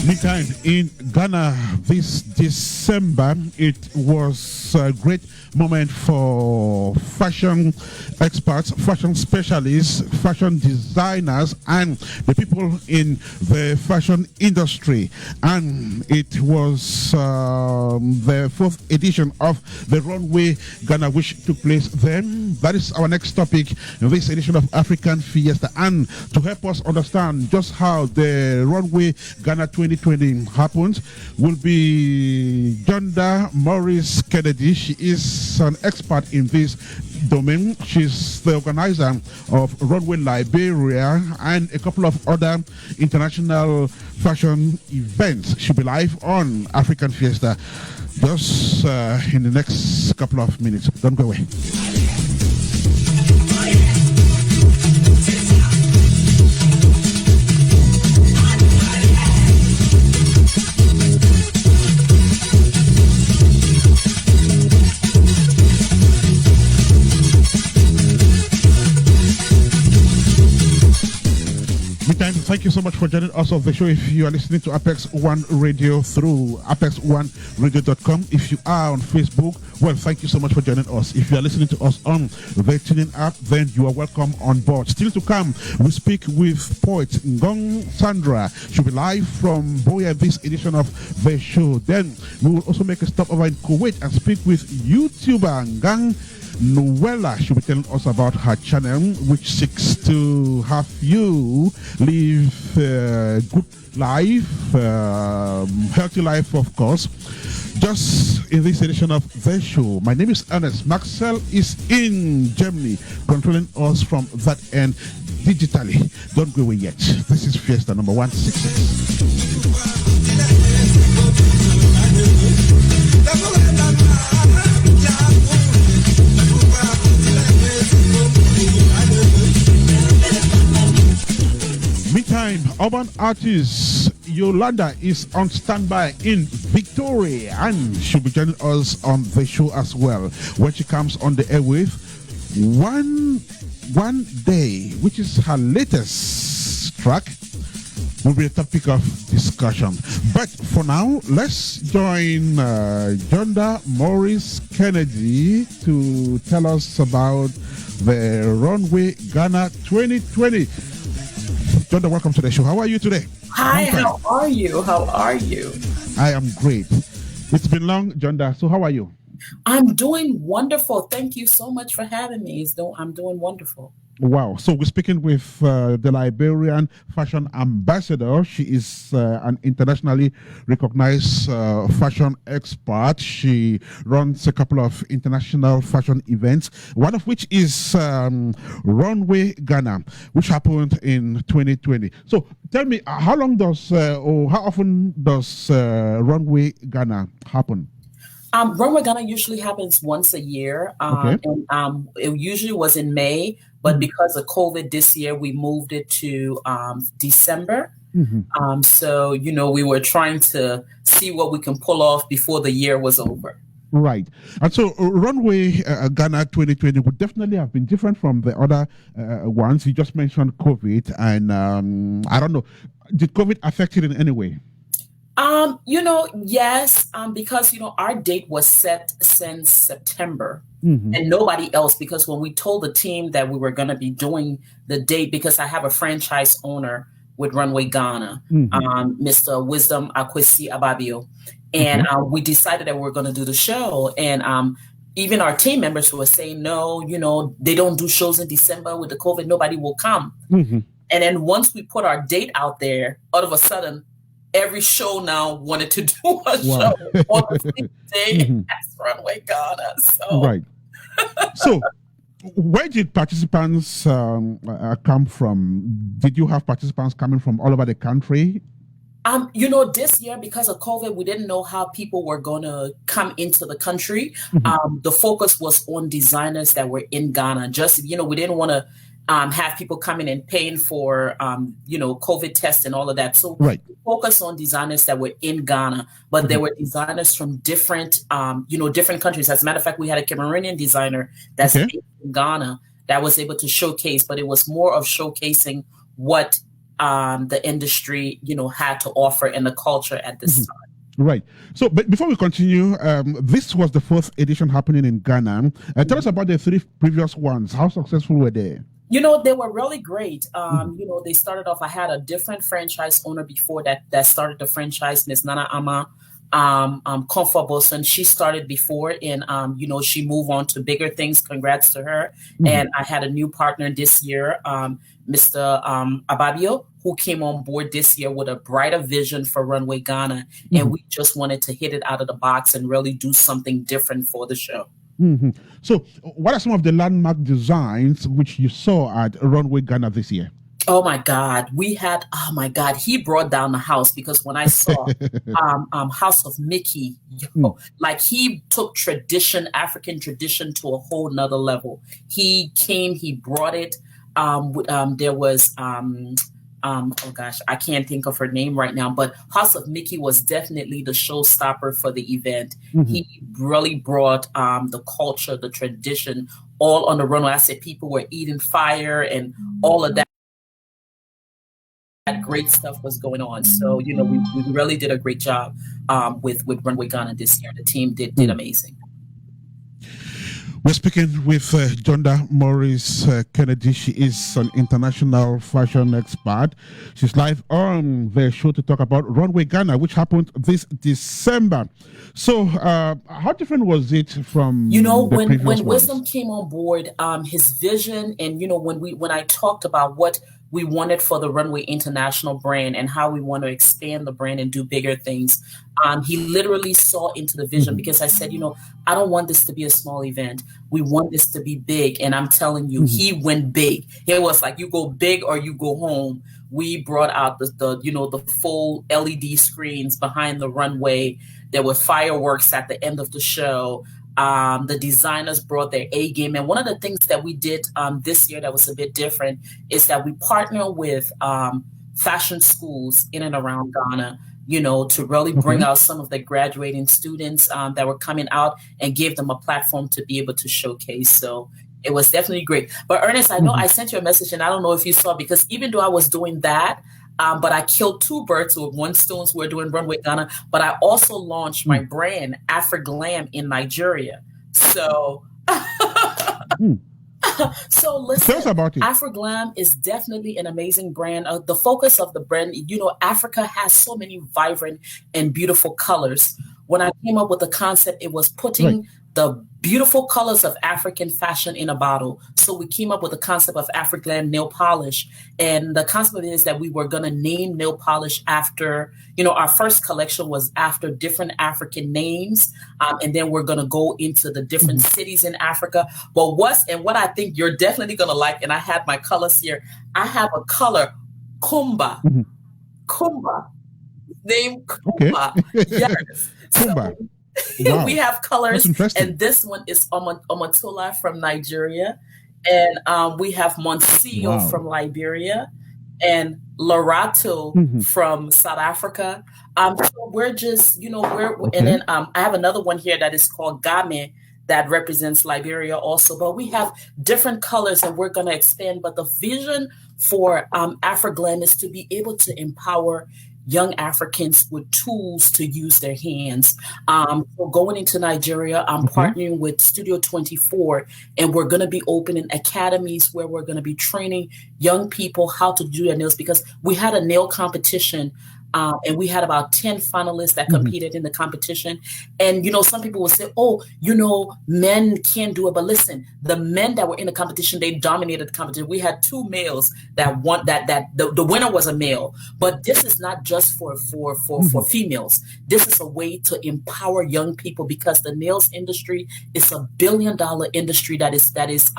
Meantime, in Ghana this December. It was a great moment for fashion experts, fashion specialists, fashion designers, and the people in the fashion industry. And it was the fourth edition of the Runway Ghana, which took place then. That is our next topic in this edition of African Fiesta. And to help us understand just how the Runway Ghana 2020 happened will be Junda Morris Kennedy. She is an expert in this domain. She's the organizer of Runway Liberia and a couple of other international fashion events. She'll be live on African Fiesta just in the next couple of minutes. Don't go away. Thank you so much for joining us on the show. If you are listening to Apex One Radio through apex1radio.com, if you are on Facebook, well, thank you so much for joining us. If you are listening to us on the tuning app, then you are welcome on board. Still to come, we speak with poet Ngong Sandra. She'll be live from Boya this edition of the show. Then we will also make a stop over in Kuwait and speak with YouTuber Ngang Noella. She'll be telling us about her channel, which seeks to have you live a good life, healthy life, of course. Just in this edition of the show, my name is Ernest. Marcel is in Germany, controlling us from that end digitally. Don't go away yet. This is Fiesta number 166. Meantime, urban artist Ulanda is on standby in Victoria, and she'll be joining us on the show as well when she comes on the airwave. One Day, which is her latest track, will be a topic of discussion. But for now, let's join Junda Morris Kennedy to tell us about the Runway Ghana 2020. Junda, welcome to the show. How are you today? Hi, how are you? I am great. It's been long, Junda. So how are you? I'm doing wonderful. Thank you so much for having me. I'm doing wonderful. Wow. So we're speaking with the Liberian Fashion Ambassador. She is an internationally recognized fashion expert. She runs a couple of international fashion events, one of which is Runway Ghana, which happened in 2020. So tell me, how often does Runway Ghana happen? Runway Ghana usually happens once a year. Okay. And it usually was in May, but because of COVID this year, we moved it to December. Mm-hmm. So, we were trying to see what we can pull off before the year was over. Right. And so Runway Ghana 2020 would definitely have been different from the other ones. You just mentioned COVID, and I don't know, did COVID affect it in any way? Yes, because, our date was set since September and nobody else, because when we told the team that we were going to be doing the date, because I have a franchise owner with Runway Ghana, Mr. Wisdom Akwesi Ababio, and we decided that we were going to do the show. And even our team members were saying, no, they don't do shows in December with the COVID, nobody will come. And then once we put our date out there, all of a sudden, every show now wanted to do a show on the same day as Runway Ghana. So. Right. So, where did participants come from? Did you have participants coming from all over the country? This year, because of COVID, we didn't know how people were going to come into the country. The focus was on designers that were in Ghana. Just, we didn't want to have people coming and paying for, COVID tests and all of that. So we focused on designers that were in Ghana, but there were designers from different countries. As a matter of fact, we had a Cameroonian designer that's in Ghana that was able to showcase, but it was more of showcasing what the industry, had to offer and the culture at this time. Right. So, but before we continue, this was the fourth edition happening in Ghana. Tell us about the three previous ones. How successful were they? They were really great. They started off, I had a different franchise owner before that started the franchise, Miss Nana Ama Comfortable, and she started before, and she moved on to bigger things. Congrats to her. And I had a new partner this year, Mr. Ababio, who came on board this year with a brighter vision for Runway Ghana, and we just wanted to hit it out of the box and really do something different for the show. So, what are some of the landmark designs which you saw at Runway Ghana this year? Oh my God, he brought down the house, because when I saw House of Mickey, like he took African tradition to a whole nother level. He came, he brought it. There was oh gosh, I can't think of her name right now, but House of Mickey was definitely the showstopper for the event. He really brought the culture, the tradition, all on the runway. I said people were eating fire and all of that. Great stuff was going on. So, we really did a great job with Runway Ghana this year. The team did amazing. We're speaking with Junda Morris Kennedy. She is an international fashion expert. She's live on the show to talk about Runway Ghana, which happened this December. So, how different was it from when Wisdom came on board, his vision, and when I talked about what we wanted for the Runway International brand and how we want to expand the brand and do bigger things. He literally saw into the vision, because I said, I don't want this to be a small event. We want this to be big. And I'm telling you, he went big. It was like, you go big or you go home. We brought out the full LED screens behind the runway. There were fireworks at the end of the show. The designers brought their A game. And one of the things that we did this year that was a bit different is that we partner with fashion schools in and around Ghana, to really bring out some of the graduating students that were coming out and give them a platform to be able to showcase. So it was definitely great. But Ernest, I know I sent you a message, and I don't know if you saw, because even though I was doing that, but I killed two birds with one stone. So we're doing Runway Ghana, but I also launched my brand, Afroglam, in Nigeria. So, so listen, tell us about it. Afroglam is definitely an amazing brand. The focus of the brand, Africa has so many vibrant and beautiful colors. When I came up with the concept, it was putting the beautiful colors of African fashion in a bottle. So we came up with the concept of Afroglam nail polish. And the concept is that we were going to name nail polish after, our first collection was after different African names. And then we're going to go into the different cities in Africa. But what I think you're definitely going to like, and I have my colors here. I have a color, Kumba. Kumba. Name Kumba. Okay. Yes. Kumba. So, wow. We have colors, and this one is Omotola from Nigeria, and we have Monsio from Liberia, and Lorato from South Africa. So we're just, and then I have another one here that is called Game, that represents Liberia also. But we have different colors, and we're going to expand. But the vision for Afroglam is to be able to empower young Africans with tools to use their hands. So going into Nigeria, I'm partnering with Studio 24, and we're going to be opening academies where we're going to be training young people how to do their nails, because we had a nail competition. And we had about 10 finalists that competed in the competition. And, some people will say, men can't do it. But listen, the men that were in the competition, they dominated the competition. We had 2 males that won, that the winner was a male. But this is not just for females. This is a way to empower young people, because the nails industry is a $1 billion industry that is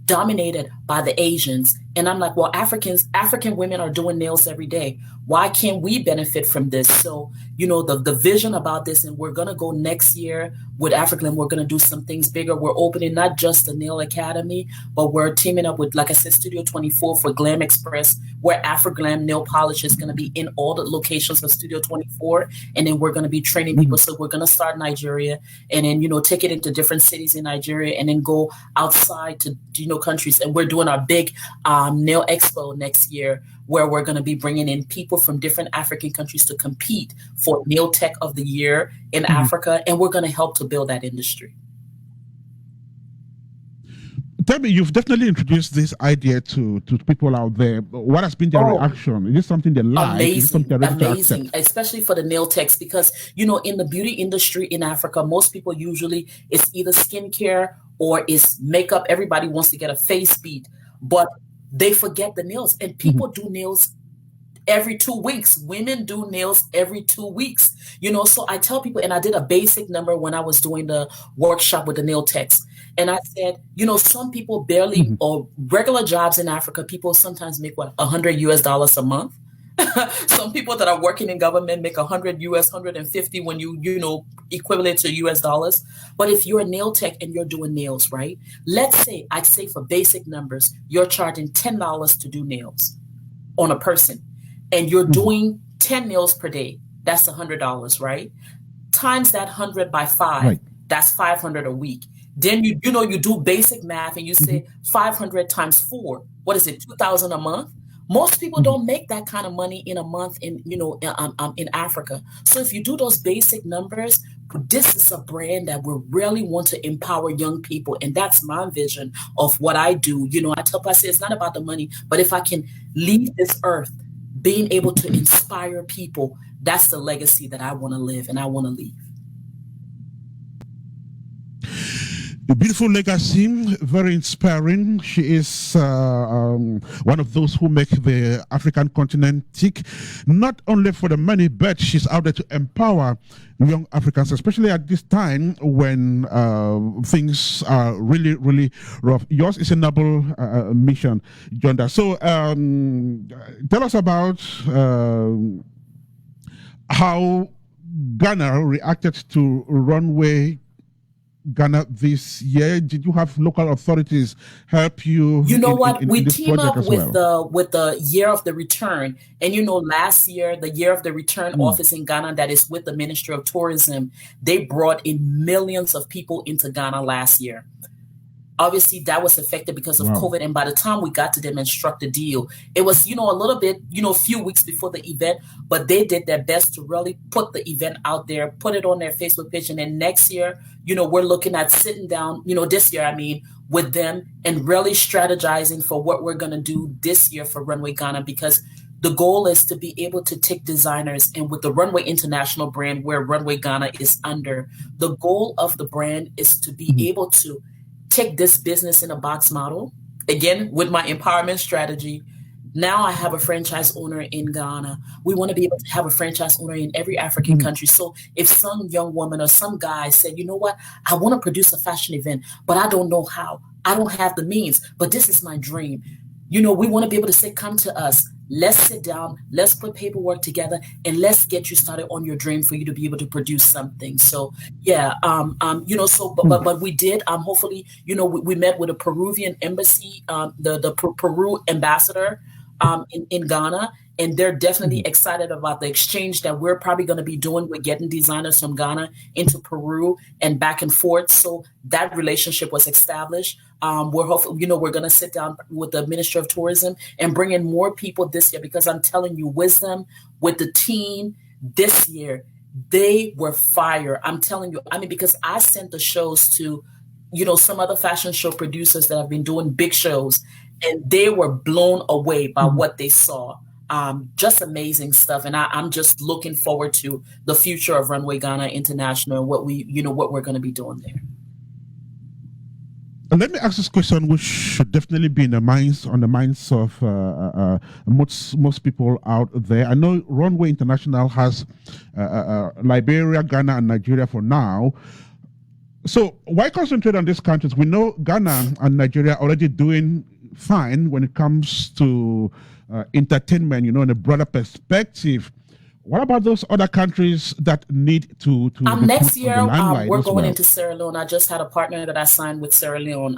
dominated by the Asians. And I'm like, well, African women are doing nails every day. Why can't we benefit from this? So, the vision about this, and we're going to go next year with Afroglam, we're going to do some things bigger. We're opening not just the Nail Academy, but we're teaming up with, like I said, Studio 24 for Glam Express, where Afroglam nail polish is going to be in all the locations of Studio 24. And then we're going to be training people. So we're going to start in Nigeria, and then, take it into different cities in Nigeria, and then go outside to, countries. And we're doing our big nail expo next year, where we're going to be bringing in people from different African countries to compete for Nail Tech of the Year in Africa. And we're going to help to build that industry. Tell me, you've definitely introduced this idea to people out there. What has been their reaction? Is this something they like? Is this something they're ready to accept? Especially for the nail techs, because, you know, in the beauty industry in Africa, most people usually, it's either skincare or it's makeup. Everybody wants to get a face beat, but they forget the nails. And people do nails every 2 weeks. Women do nails every 2 weeks, you know. So I tell people, and I did a basic number when I was doing the workshop with the nail techs. And I said, you know, some people barely, or regular jobs in Africa, people sometimes make what, $100 a month. Some people that are working in government make $150 when you know, equivalent to US dollars. But if you're a nail tech and you're doing nails, right? Let's say, I'd say for basic numbers, you're charging $10 to do nails on a person, and you're doing 10 nails per day. That's $100, right? Times that 100 by 5, that's 500 a week. Then you do basic math and you say 500 times 4. What is it? 2,000 a month. Most people don't make that kind of money in a month in Africa. So if you do those basic numbers, this is a brand that we really want to empower young people, and that's my vision of what I do. You know, I say it's not about the money, but if I can leave this earth, being able to inspire people, that's the legacy that I want to live and I want to leave. A beautiful legacy, very inspiring. She is one of those who make the African continent tick, not only for the money, but she's out there to empower young Africans, especially at this time when things are really, really rough. Yours is a noble mission, Junda. So tell us about how Ghana reacted to Runway Ghana this year. Did you have local authorities help you? You know what? We team up with the Year of the Return, and you know, last year the Year of the Return office in Ghana that is with the Ministry of Tourism, they brought in millions of people into Ghana last year. Obviously, that was affected because of COVID. And by the time we got to them and struck the deal, it was, you know, a little bit, you know, a few weeks before the event, but they did their best to really put the event out there, put it on their Facebook page. And then next year, you know, we're looking at sitting down, you know, this year, I mean, with them and really strategizing for what we're going to do this year for Runway Ghana, because the goal is to be able to take designers, and with the Runway International brand where Runway Ghana is under, the goal of the brand is to be able to take this business in a box model. Again, with my empowerment strategy, now I have a franchise owner in Ghana. We want to be able to have a franchise owner in every African country. So if some young woman or some guy said, you know what, I want to produce a fashion event, but I don't know how. I don't have the means, but this is my dream. You know, we want to be able to say, come to us. Let's sit down, let's put paperwork together, and let's get you started on your dream for you to be able to produce something. So, yeah, you know, so, but we did, hopefully, you know, we met with a Peruvian embassy, the Peru ambassador in Ghana, and they're definitely excited about the exchange that we're probably going to be doing with getting designers from Ghana into Peru and back and forth. So that relationship was established. We're hopefully, you know, we're going to sit down with the Ministry of Tourism and bring in more people this year, because I'm telling you, Wisdom with the team this year, they were fire. I'm telling you, I mean, because I sent the shows to, you know, some other fashion show producers that have been doing big shows, and they were blown away by what they saw. Just amazing stuff. And I'm just looking forward to the future of Runway Ghana International and what we're going to be doing there. Let me ask this question, which should definitely be on the minds of most people out there. I know Runway International has Liberia, Ghana, and Nigeria for now. So why concentrate on these countries? We know Ghana and Nigeria are already doing fine when it comes to entertainment, you know, in a broader perspective. What about those other countries that need to next year, we're going into Sierra Leone. I just had a partner that I signed with Sierra Leone.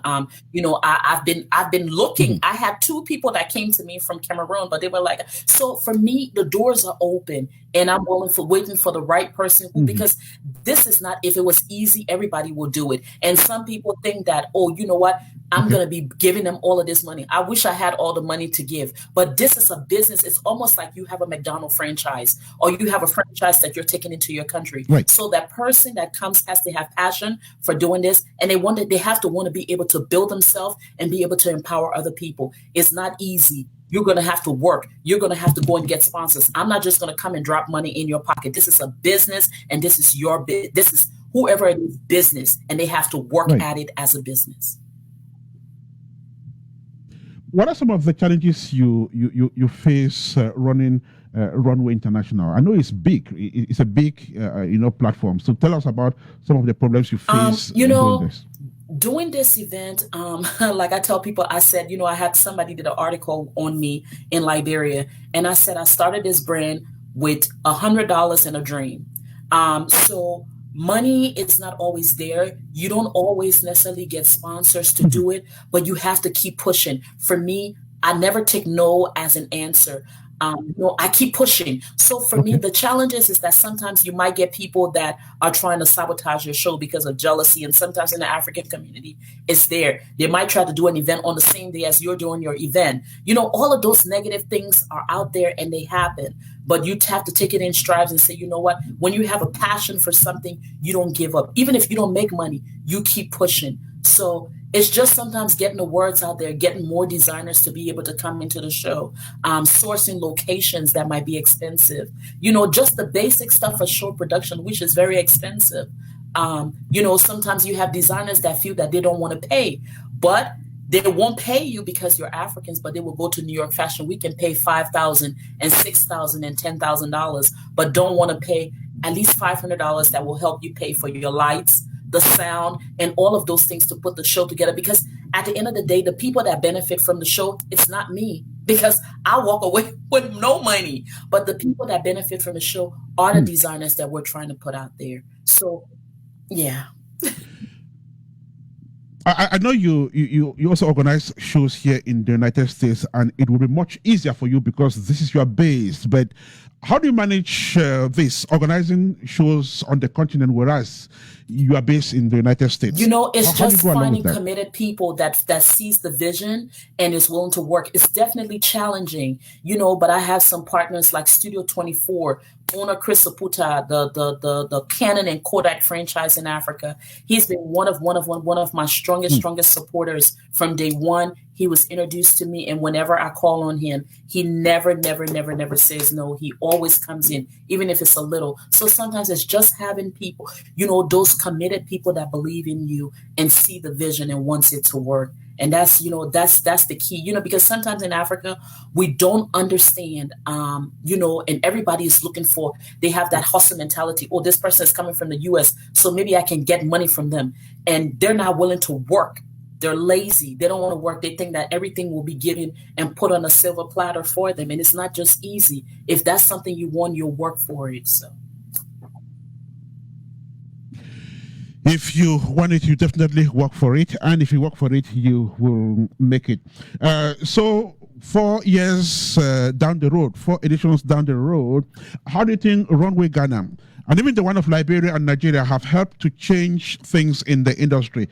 You know, I've been looking. I had 2 people that came to me from Cameroon, but they were like, so for me, the doors are open, and I'm waiting for the right person, because this is not, if it was easy, everybody will do it. And some people think that, oh, you know what, I'm going to be giving them all of this money. I wish I had all the money to give, but this is a business. It's almost like you have a McDonald's franchise or you have a franchise that you're taking into your country. Right. So that person that comes has to have passion for doing this. And they have to want to be able to build themselves and be able to empower other people. It's not easy. You're going to have to work. You're going to have to go and get sponsors. I'm not just going to come and drop money in your pocket. This is a business and this is your this is whoever it is business, and they have to work at it as a business. What are some of the challenges you face running Runway International? I know it's big. It's a big platform. So tell us about some of the problems you face doing this. Doing this event, like I tell people, I said, I had somebody did an article on me in Liberia, and I said I started this brand with $100 and a dream. So money is not always there. You don't always necessarily get sponsors to do it, but you have to keep pushing. For me, I never take no as an answer. I keep pushing. So for me, the challenge is that sometimes you might get people that are trying to sabotage your show because of jealousy. And sometimes in the African community, it's there. They might try to do an event on the same day as you're doing your event. All of those negative things are out there and they happen. But you have to take it in strides and say, you know what? When you have a passion for something, you don't give up. Even if you don't make money, you keep pushing. So it's just sometimes getting the words out there, getting more designers to be able to come into the show, sourcing locations that might be expensive, just the basic stuff for show production, which is very expensive. Sometimes you have designers that feel that they don't want to pay, but they won't pay you because you're Africans, but they will go to New York Fashion Week and pay $5,000 and $6,000 and $10,000, but don't want to pay at least $500 that will help you pay for your lights, the sound, and all of those things to put the show together. Because at the end of the day, the people that benefit from the show, it's not me, because I walk away with no money. But the people that benefit from the show are the designers that we're trying to put out there. So, yeah. I know you also organize shows here in the United States, and it will be much easier for you because this is your base. But how do you manage this, organizing shows on the continent, whereas you are based in the United States? It's just finding committed people that sees the vision and is willing to work. It's definitely challenging, but I have some partners like Studio 24, owner Chris Saputa, the Canon and Kodak franchise in Africa. He's been one of my strongest supporters from day one. He was introduced to me, and whenever I call on him, he never says no. He always comes in, even if it's a little. So sometimes it's just having people, those committed people that believe in you and see the vision and wants it to work. And that's the key, because sometimes in Africa, we don't understand, and everybody is looking for, they have that hustle mentality. Oh, this person is coming from the US, so maybe I can get money from them. And they're not willing to work. They're lazy. They don't want to work. They think that everything will be given and put on a silver platter for them. And it's not just easy. If that's something you want, you'll work for it. So. If you want it, you definitely work for it. And if you work for it, you will make it. So 4 years down the road, 4 editions down the road, how do you think Runway Ghana and even the one of Liberia and Nigeria have helped to change things in the industry?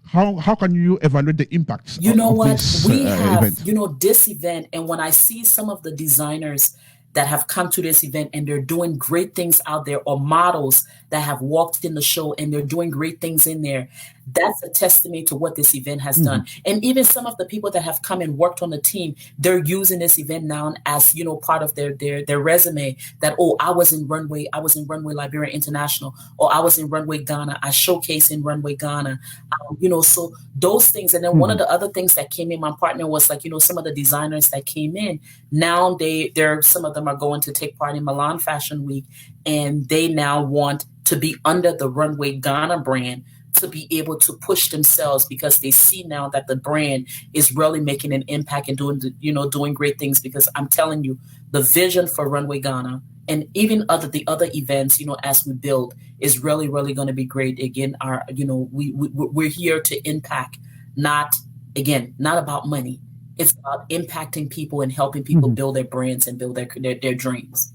How can you evaluate the impacts of this we have, event? This event, and when I see some of the designers that have come to this event and they're doing great things out there, or models that have walked in the show and they're doing great things in there, that's a testament to what this event has done. And even some of the people that have come and worked on the team, they're using this event now as, part of their resume, that, oh, I was in Runway Liberia International, or I was in Runway Ghana, I showcased in Runway Ghana, so those things. And then one of the other things that came in, my partner was like, some of the designers that came in, now some of them are going to take part in Milan Fashion Week, and they now want to be under the Runway Ghana brand to be able to push themselves, because they see now that the brand is really making an impact and doing great things. Because I'm telling you, the vision for Runway Ghana and even the other events, as we build, is really, really going to be great. Again, we're here to impact, not about money. It's about impacting people and helping people build their brands and build their dreams.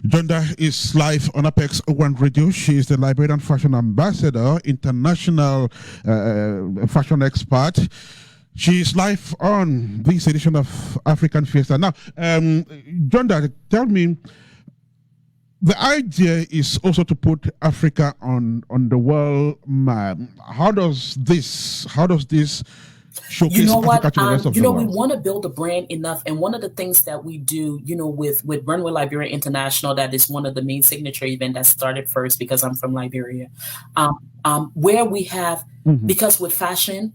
Junda is live on Apex One Radio. She is the Liberian Fashion Ambassador, international fashion expert. She is live on this edition of African Fiesta. Now, Junda, tell me, the idea is also to put Africa on the world map. How does this showcase Africa to the rest of the world? We want to build a brand enough, and one of the things that we do, with Runway Liberia International, that is one of the main signature events that started first because I'm from Liberia, where we have, because with fashion,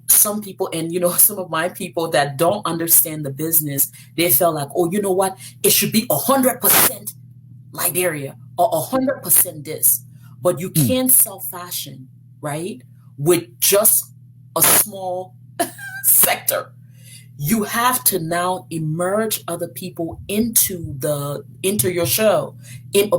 some people and, some of my people that don't understand the business, they felt like, oh, you know what, it should be 100% Liberia or 100% this, but you can't sell fashion, right, with just a small sector. You have to now emerge other people into your show,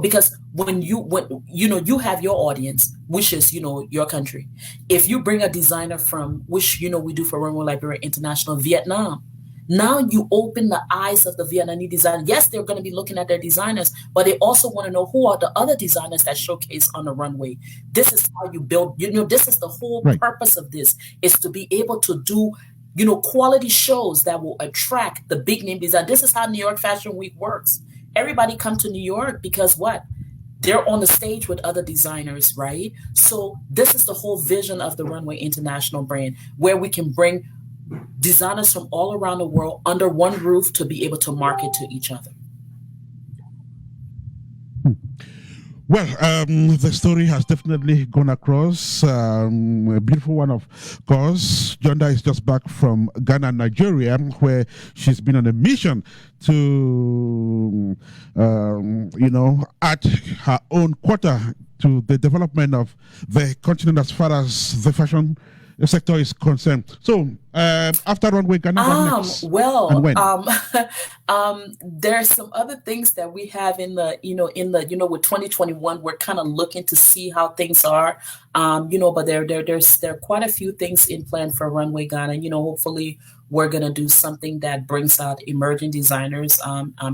because when you have your audience, which is your country. If you bring a designer from, which we do for Runway Liberia International, Vietnam, now you open the eyes of the Vietnamese designer. Yes, they're going to be looking at their designers, but they also want to know who are the other designers that showcase on the runway. This is how you build, this is the whole purpose of this, is to be able to do, quality shows that will attract the big name design. This is how New York Fashion Week works. Everybody come to New York because what? They're on the stage with other designers, right? So this is the whole vision of the Runway International brand, where we can bring designers from all around the world under one roof to be able to market to each other. Well, the story has definitely gone across. A beautiful one, of course. Junda is just back from Ghana, Nigeria, where she's been on a mission to, add her own quota to the development of the continent as far as the fashion sector is concerned. So, after Runway Ghana, next? Well, and when? There's some other things that we have in the, with 2021, we're kind of looking to see how things are, but there are quite a few things in plan for Runway Ghana. Hopefully we're going to do something that brings out emerging designers,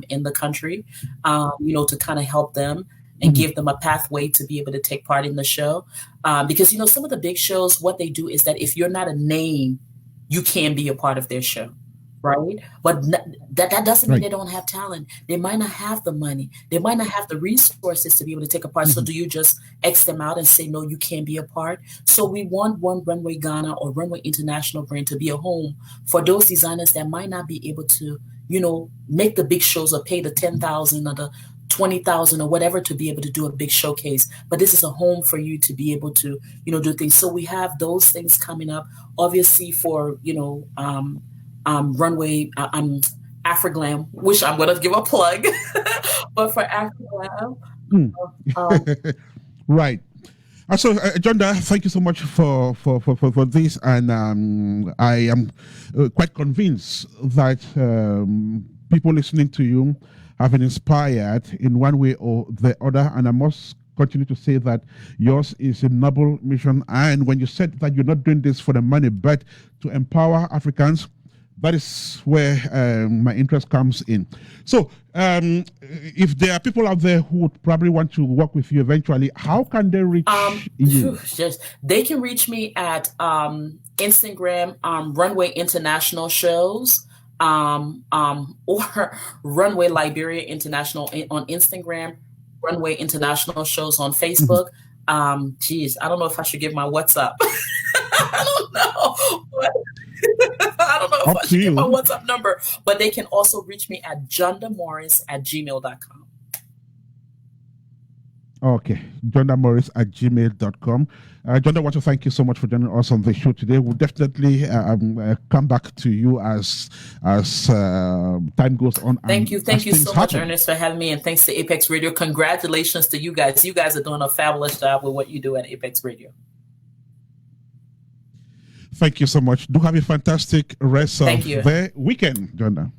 in the country, to kind of help them and give them a pathway to be able to take part in the show. Because, some of the big shows, what they do is that if you're not a name, you can be a part of their show, right? But that doesn't mean they don't have talent. They might not have the money. They might not have the resources to be able to take a part. So do you just X them out and say, no, you can't be a part? So we want one Runway Ghana or Runway International brand to be a home for those designers that might not be able to, make the big shows or pay the $10,000 or the $20,000 or whatever to be able to do a big showcase. But this is a home for you to be able to, do things. So we have those things coming up, obviously for, Runway, Afroglam, which I'm going to give a plug, but for Afroglam. Right. So, Junda, thank you so much for this. And I am quite convinced that people listening to you have been inspired in one way or the other, and I must continue to say that yours is a noble mission. And when you said that you're not doing this for the money, but to empower Africans, that is where my interest comes in. So, if there are people out there who would probably want to work with you eventually, how can they reach you? They can reach me at Instagram, Runway International Shows. Or Runway Liberia International on Instagram, Runway International Shows on Facebook. I don't know if I should give my WhatsApp. I don't know. I don't know if I should give my WhatsApp number, but they can also reach me at JundaMorris@gmail.com. Okay, JundaMorris@gmail.com. Junda, I want to thank you so much for joining us on the show today. We'll definitely come back to you as time goes on. Thank you so much, Ernest, for having me, and thanks to Apex Radio. Congratulations to you guys. You guys are doing a fabulous job with what you do at Apex Radio. Thank you so much. Do have a fantastic rest of the weekend, Junda.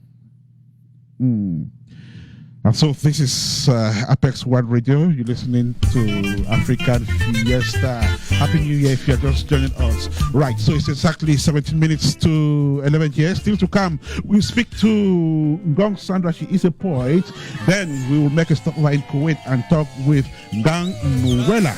And so this is Apex One Radio. You're listening to African Fiesta. Happy New Year if you're just joining us. Right, so it's exactly 17 minutes to 11 here. Still to come, we'll speak to Ngong Sandra. She is a poet. Then we will make a stop over in Kuwait and talk with Ngang Noella.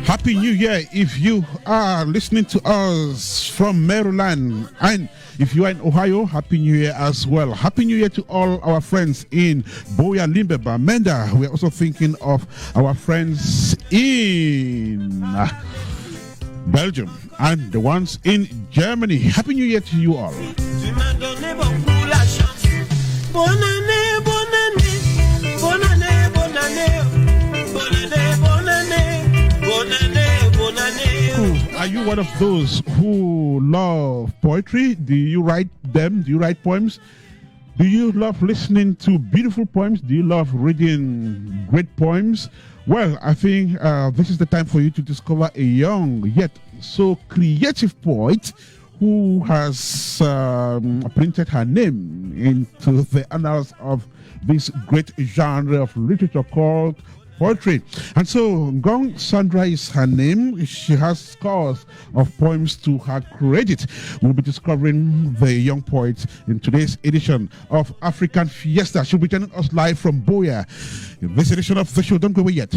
Happy New Year if you are listening to us from Maryland, and if you are in Ohio, Happy New Year as well. Happy New Year to all our friends in Boya, Limbe, Menda. We are also thinking of our friends in Belgium and the ones in Germany. Happy New Year to you all. Are you one of those who love poetry? Do you write them? Do you write poems? Do you love listening to beautiful poems? Do you love reading great poems? Well, I think this is the time for you to discover a young yet so creative poet who has printed her name into the annals of this great genre of literature called poetry. And so Ngong Sandra is her name. She has scores of poems to her credit. We'll be discovering the young poet in today's edition of African Fiesta. She'll be joining us live from Boya in this edition of the show. Don't go away yet.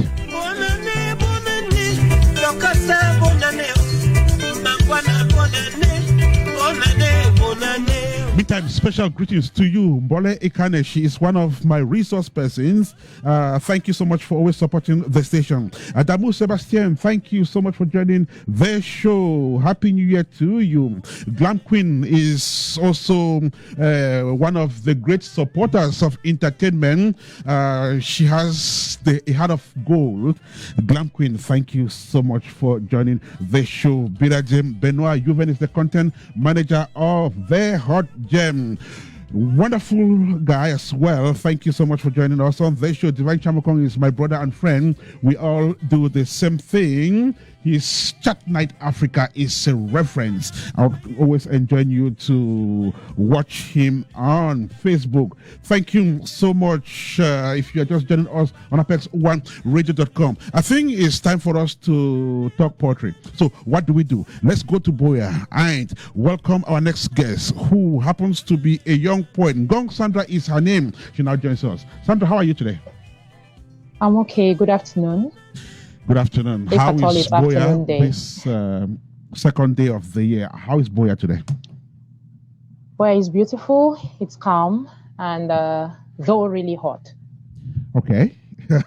Meantime, special greetings to you, Mbole Ekane. She is one of my resource persons. Thank you so much for always supporting the station. Adamu Sebastian, thank you so much for joining the show. Happy New Year to you. Glam Queen is also one of the great supporters of entertainment. She has a heart of gold. Glam Queen, thank you so much for joining the show. Birajem Benoit Juven is the content manager of The Hot Gem. Wonderful guy as well. Thank you so much for joining us on the show. Divine Chamakong is my brother and friend. We all do the same thing. His Chat Night Africa is a reference. I would always enjoy you to watch him on Facebook. Thank you so much if you're just joining us on apex1radio.com. I think it's time for us to talk poetry. So what do we do? Let's go to Boya and welcome our next guest, who happens to be a young poet. Ngong Sandra is her name. She now joins us. Sandra, how are you today? I'm okay. Good afternoon. Good afternoon. How is Boya this second day of the year? How is Boya today? Boya is beautiful. It's calm and though really hot. Okay,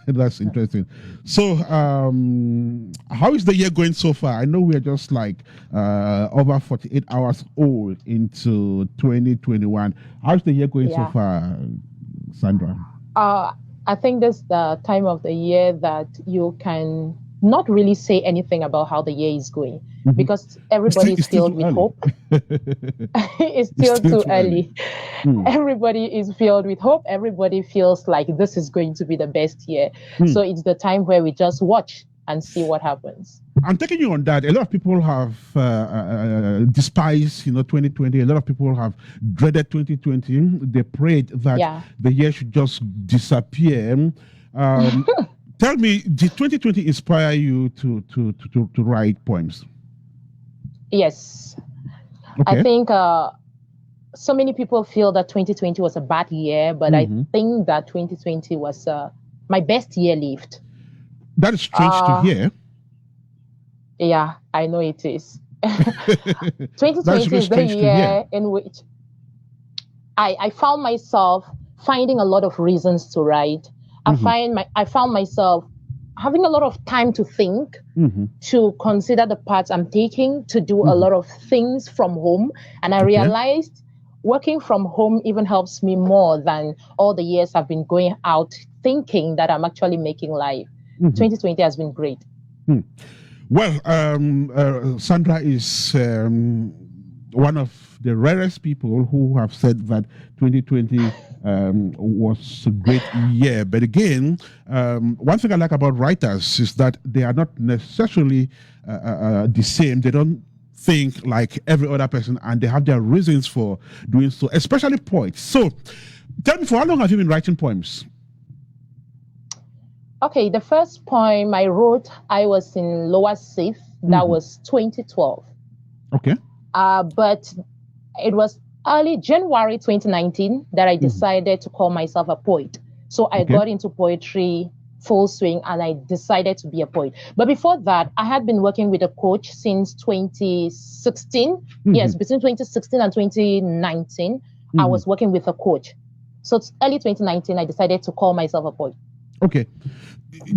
that's interesting. So, how is the year going so far? I know we are just like over 48 hours old into 2021. How's the year going so far, Sandra? I think this is the time of the year that you can not really say anything about how the year is going because everybody is filled with hope. It's still too early. Everybody is filled with hope. Everybody feels like this is going to be the best year. So it's the time where we just watch and see what happens. I'm taking you on that. A lot of people have despised, 2020. A lot of people have dreaded 2020. They prayed that the year should just disappear. Tell me, did 2020 inspire you to write poems? Yes. Okay. I think so many people feel that 2020 was a bad year, but I think that 2020 was my best year lived. That is strange to hear. Yeah, I know it is. 2020 is the year in which I found myself finding a lot of reasons to write. I found myself having a lot of time to think, to consider the paths I'm taking, to do a lot of things from home. And I realized working from home even helps me more than all the years I've been going out thinking that I'm actually making life. 2020 has been great. Well, Sandra is one of the rarest people who have said that 2020 was a great year. But again, one thing I like about writers is that they are not necessarily the same. They don't think like every other person, and they have their reasons for doing so, especially poets. So tell me, for how long have you been writing poems? Okay, the first poem I wrote, I was in lower sixth. That was 2012. Okay. But it was early January 2019 that I decided to call myself a poet. So I got into poetry full swing, and I decided to be a poet. But before that, I had been working with a coach since 2016. Yes, between 2016 and 2019, I was working with a coach. So it's early 2019, I decided to call myself a poet. Okay.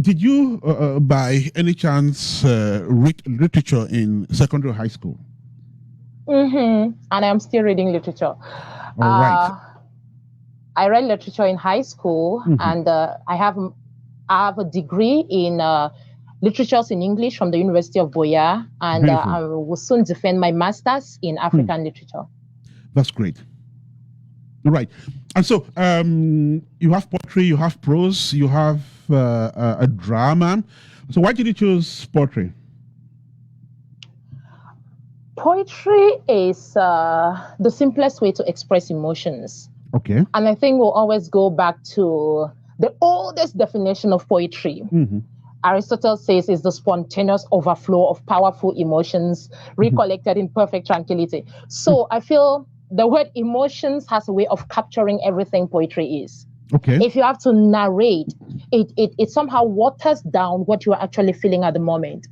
Did you, by any chance, read literature in secondary high school? And I'm still reading literature. All right. I read literature in high school, and I have a degree in literatures in English from the University of Boya, and I will soon defend my master's in African literature. That's great. Right. And so you have poetry, you have prose, you have a drama. So why did you choose poetry? Poetry is the simplest way to express emotions. Okay. And I think we'll always go back to the oldest definition of poetry. Aristotle says it's the spontaneous overflow of powerful emotions recollected in perfect tranquility. So I feel the word emotions has a way of capturing everything poetry is. Okay. If you have to narrate, it somehow waters down what you are actually feeling at the moment.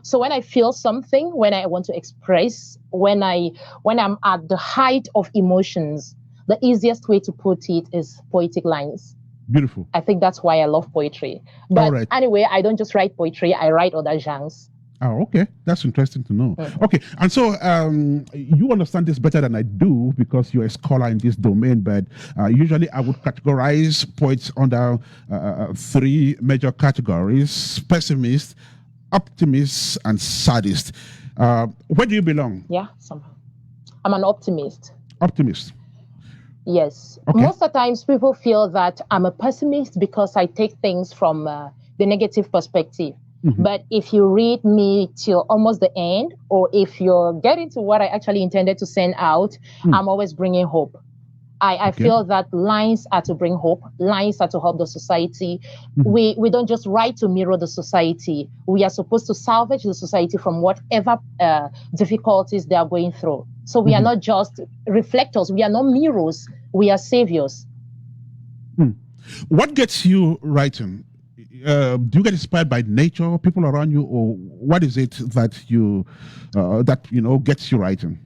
So when I feel something, when I want to express, when I'm at the height of emotions, the easiest way to put it is poetic lines. Beautiful. I think that's why I love poetry. But anyway, I don't just write poetry, I write other genres. Oh, okay. That's interesting to know. Okay. And so you understand this better than I do because you're a scholar in this domain, but usually I would categorize poets under three major categories: pessimist, optimist, and sadist. Where do you belong? Yeah, somehow. I'm an optimist. Optimist. Yes. Okay. Most of the times people feel that I'm a pessimist because I take things from the negative perspective. But if you read me till almost the end, or if you're getting to what I actually intended to send out, I'm always bringing hope. I feel that lines are to bring hope. Lines are to help the society. We don't just write to mirror the society. We are supposed to salvage the society from whatever difficulties they are going through. So we are not just reflectors. We are not mirrors. We are saviors. What gets you writing? Do you get inspired by nature, people around you, or what is it that gets you writing?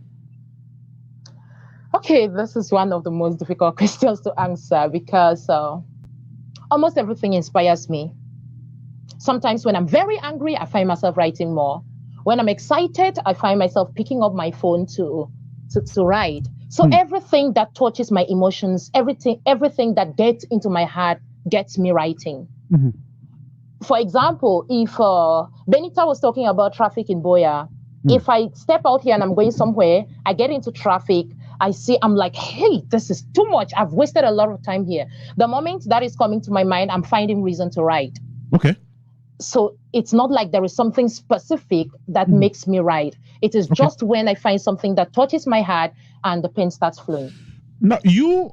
Okay, this is one of the most difficult questions to answer because almost everything inspires me. Sometimes when I'm very angry, I find myself writing more. When I'm excited, I find myself picking up my phone to write. So everything that touches my emotions, everything that gets into my heart gets me writing. For example, if Benita was talking about traffic in Boya, if I step out here and I'm going somewhere, I get into traffic, I'm like, hey, this is too much. I've wasted a lot of time here. The moment that is coming to my mind, I'm finding reason to write. Okay. So it's not like there is something specific that makes me write. It is just when I find something that touches my heart and the pen starts flowing. Now, you,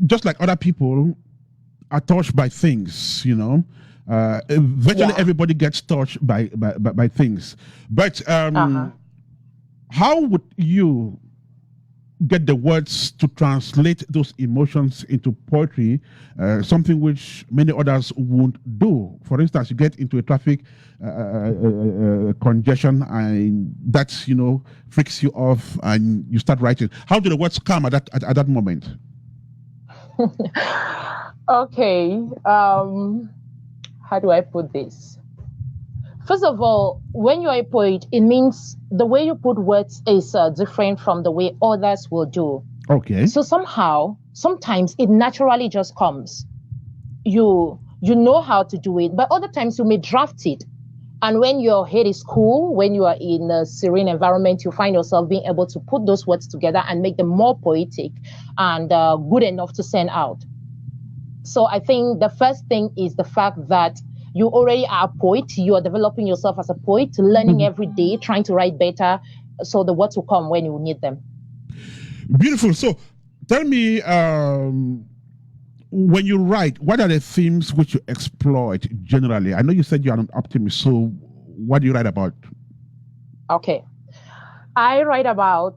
just like other people, are touched by things, virtually everybody gets touched by things. But how would you get the words to translate those emotions into poetry, something which many others won't do? For instance, you get into a traffic congestion and that, freaks you off and you start writing. How do the words come at that moment? Okay, how do I put this? First of all, when you're a poet, it means the way you put words is different from the way others will do. Okay. So sometimes it naturally just comes. You know how to do it, but other times you may draft it. And when your head is cool, when you are in a serene environment, you find yourself being able to put those words together and make them more poetic and good enough to send out. So I think the first thing is the fact that you already are a poet. You are developing yourself as a poet, learning every day, trying to write better, so the words will come when you need them. Beautiful. So tell me, when you write, what are the themes which you exploit generally? I know you said you're an optimist, so what do you write about? Okay. I write about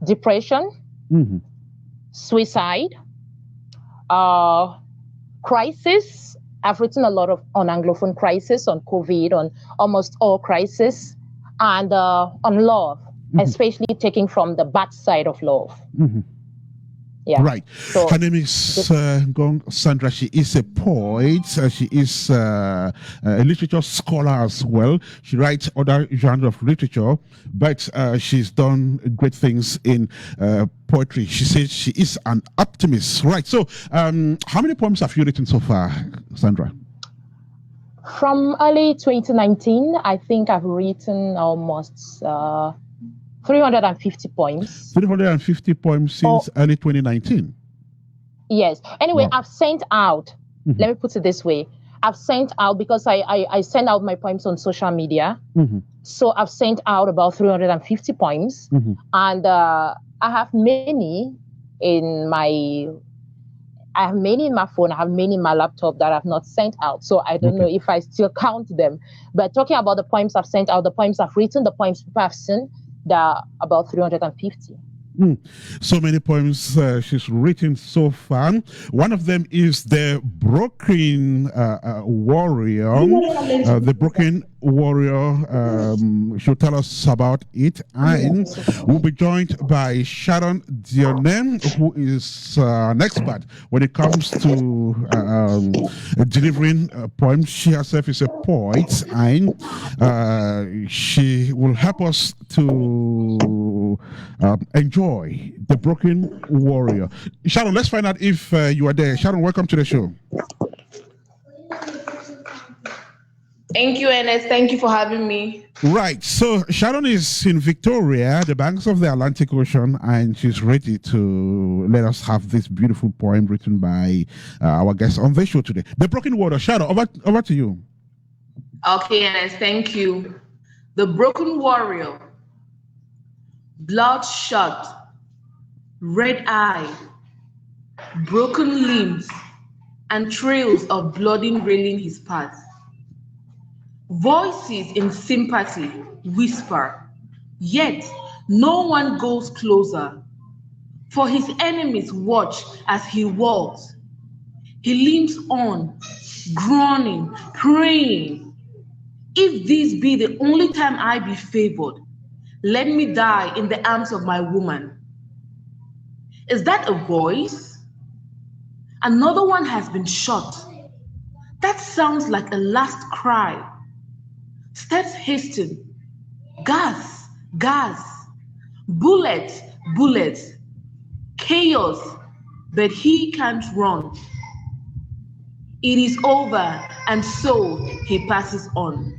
depression, suicide, crisis. I've written a lot on Anglophone crisis, on COVID, on almost all crisis, and on love, especially taking from the bad side of love. Yeah. Right. So, Her name is Ngong Sandra. She is a poet. She is a literature scholar as well. She writes other genres of literature, but she's done great things in poetry. She says she is an optimist. Right. So, how many poems have you written so far, Sandra? From early 2019, I think I've written almost 350 poems. 350 poems since early 2019. Yes. Anyway, wow. I've sent out, let me put it this way. I've sent out, because I send out my poems on social media. So I've sent out about 350 poems. And I have many in my phone. I have many in my laptop that I've not sent out. So I don't know if I still count them. But talking about the poems I've sent out, the poems I've written, the poems people have seen, there are about 350. So many poems she's written so far. One of them is The Broken Warrior. The Broken Warrior, she'll tell us about it. And we'll be joined by Sharon Dionne, who is an expert when it comes to delivering poems. She herself is a poet, and she will help us to enjoy The Broken Warrior. Sharon, let's find out if you are there. Sharon, welcome to the show. Thank you, Ernest. Thank you for having me. Right. So Sharon is in Victoria, the banks of the Atlantic Ocean, and she's ready to let us have this beautiful poem written by our guest on the show today. The Broken Warrior. Sharon, over to you. Okay, Ernest. Thank you. The Broken Warrior. Bloodshot, red eye, broken limbs, and trails of blood railing his path. Voices in sympathy whisper, yet no one goes closer, for his enemies watch as he walks. He limps on, groaning, praying, if this be the only time I be favored, let me die in the arms of my woman. Is that a voice? Another one has been shot. That sounds like a last cry. Steps hasten. Gas, gas. Bullets, bullets. Chaos, but he can't run. It is over, and so he passes on.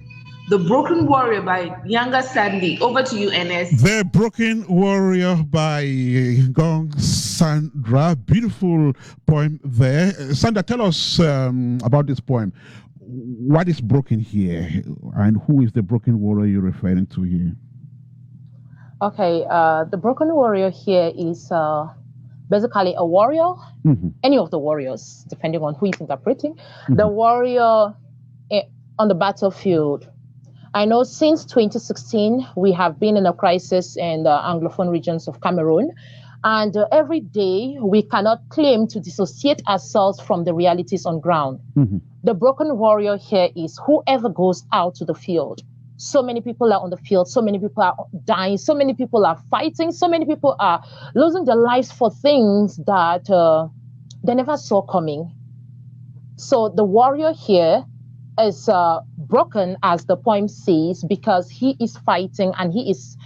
The Broken Warrior by Ngong Sandra. Over to you, Ernest. The Broken Warrior by Ngong Sandra. Beautiful poem there. Sandra, tell us about this poem. What is broken here, and who is the broken warrior you're referring to here? Okay, the broken warrior here is basically a warrior, any of the warriors, depending on who is interpreting. The warrior on the battlefield. I know since 2016, we have been in a crisis in the Anglophone regions of Cameroon. And every day, we cannot claim to dissociate ourselves from the realities on ground. The broken warrior here is whoever goes out to the field. So many people are on the field. So many people are dying. So many people are fighting. So many people are losing their lives for things that they never saw coming. So the warrior here is broken, as the poem says, because he is fighting and he is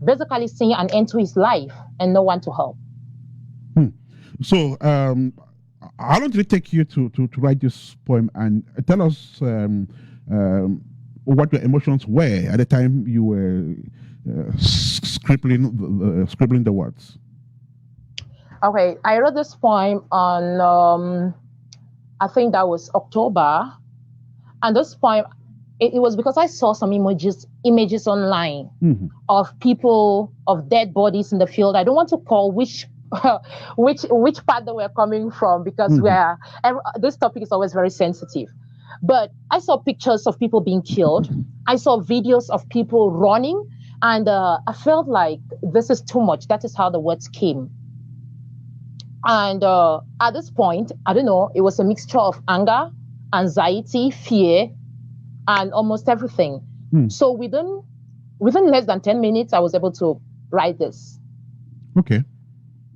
basically seeing an end to his life and no one to help. So how long did it take you to write this poem? And tell us what your emotions were at the time you were scribbling the words. Okay, I wrote this poem on, I think that was October. And this poem, it was because I saw some images online of people, of dead bodies in the field. I don't want to call which part they were coming from, because this topic is always very sensitive. But I saw pictures of people being killed. I saw videos of people running, and I felt like this is too much. That is how the words came. And at this point, I don't know, it was a mixture of anger, anxiety, fear, and almost everything. So within less than 10 minutes, I was able to write this. Okay,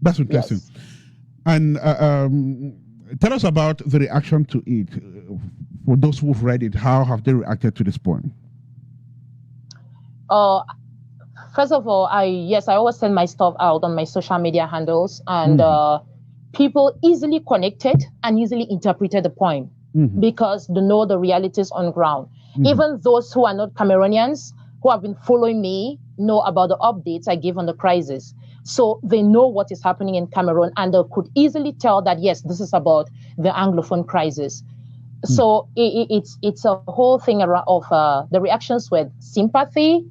that's interesting. Yes. And tell us about the reaction to it. For those who've read it, how have they reacted to this poem? First of all, I always send my stuff out on my social media handles, and people easily connected and easily interpreted the poem because they know the realities on ground. Even those who are not Cameroonians, who have been following me, know about the updates I give on the crisis. So they know what is happening in Cameroon, and they could easily tell that, yes, this is about the Anglophone crisis. So it's a whole thing around of the reactions with sympathy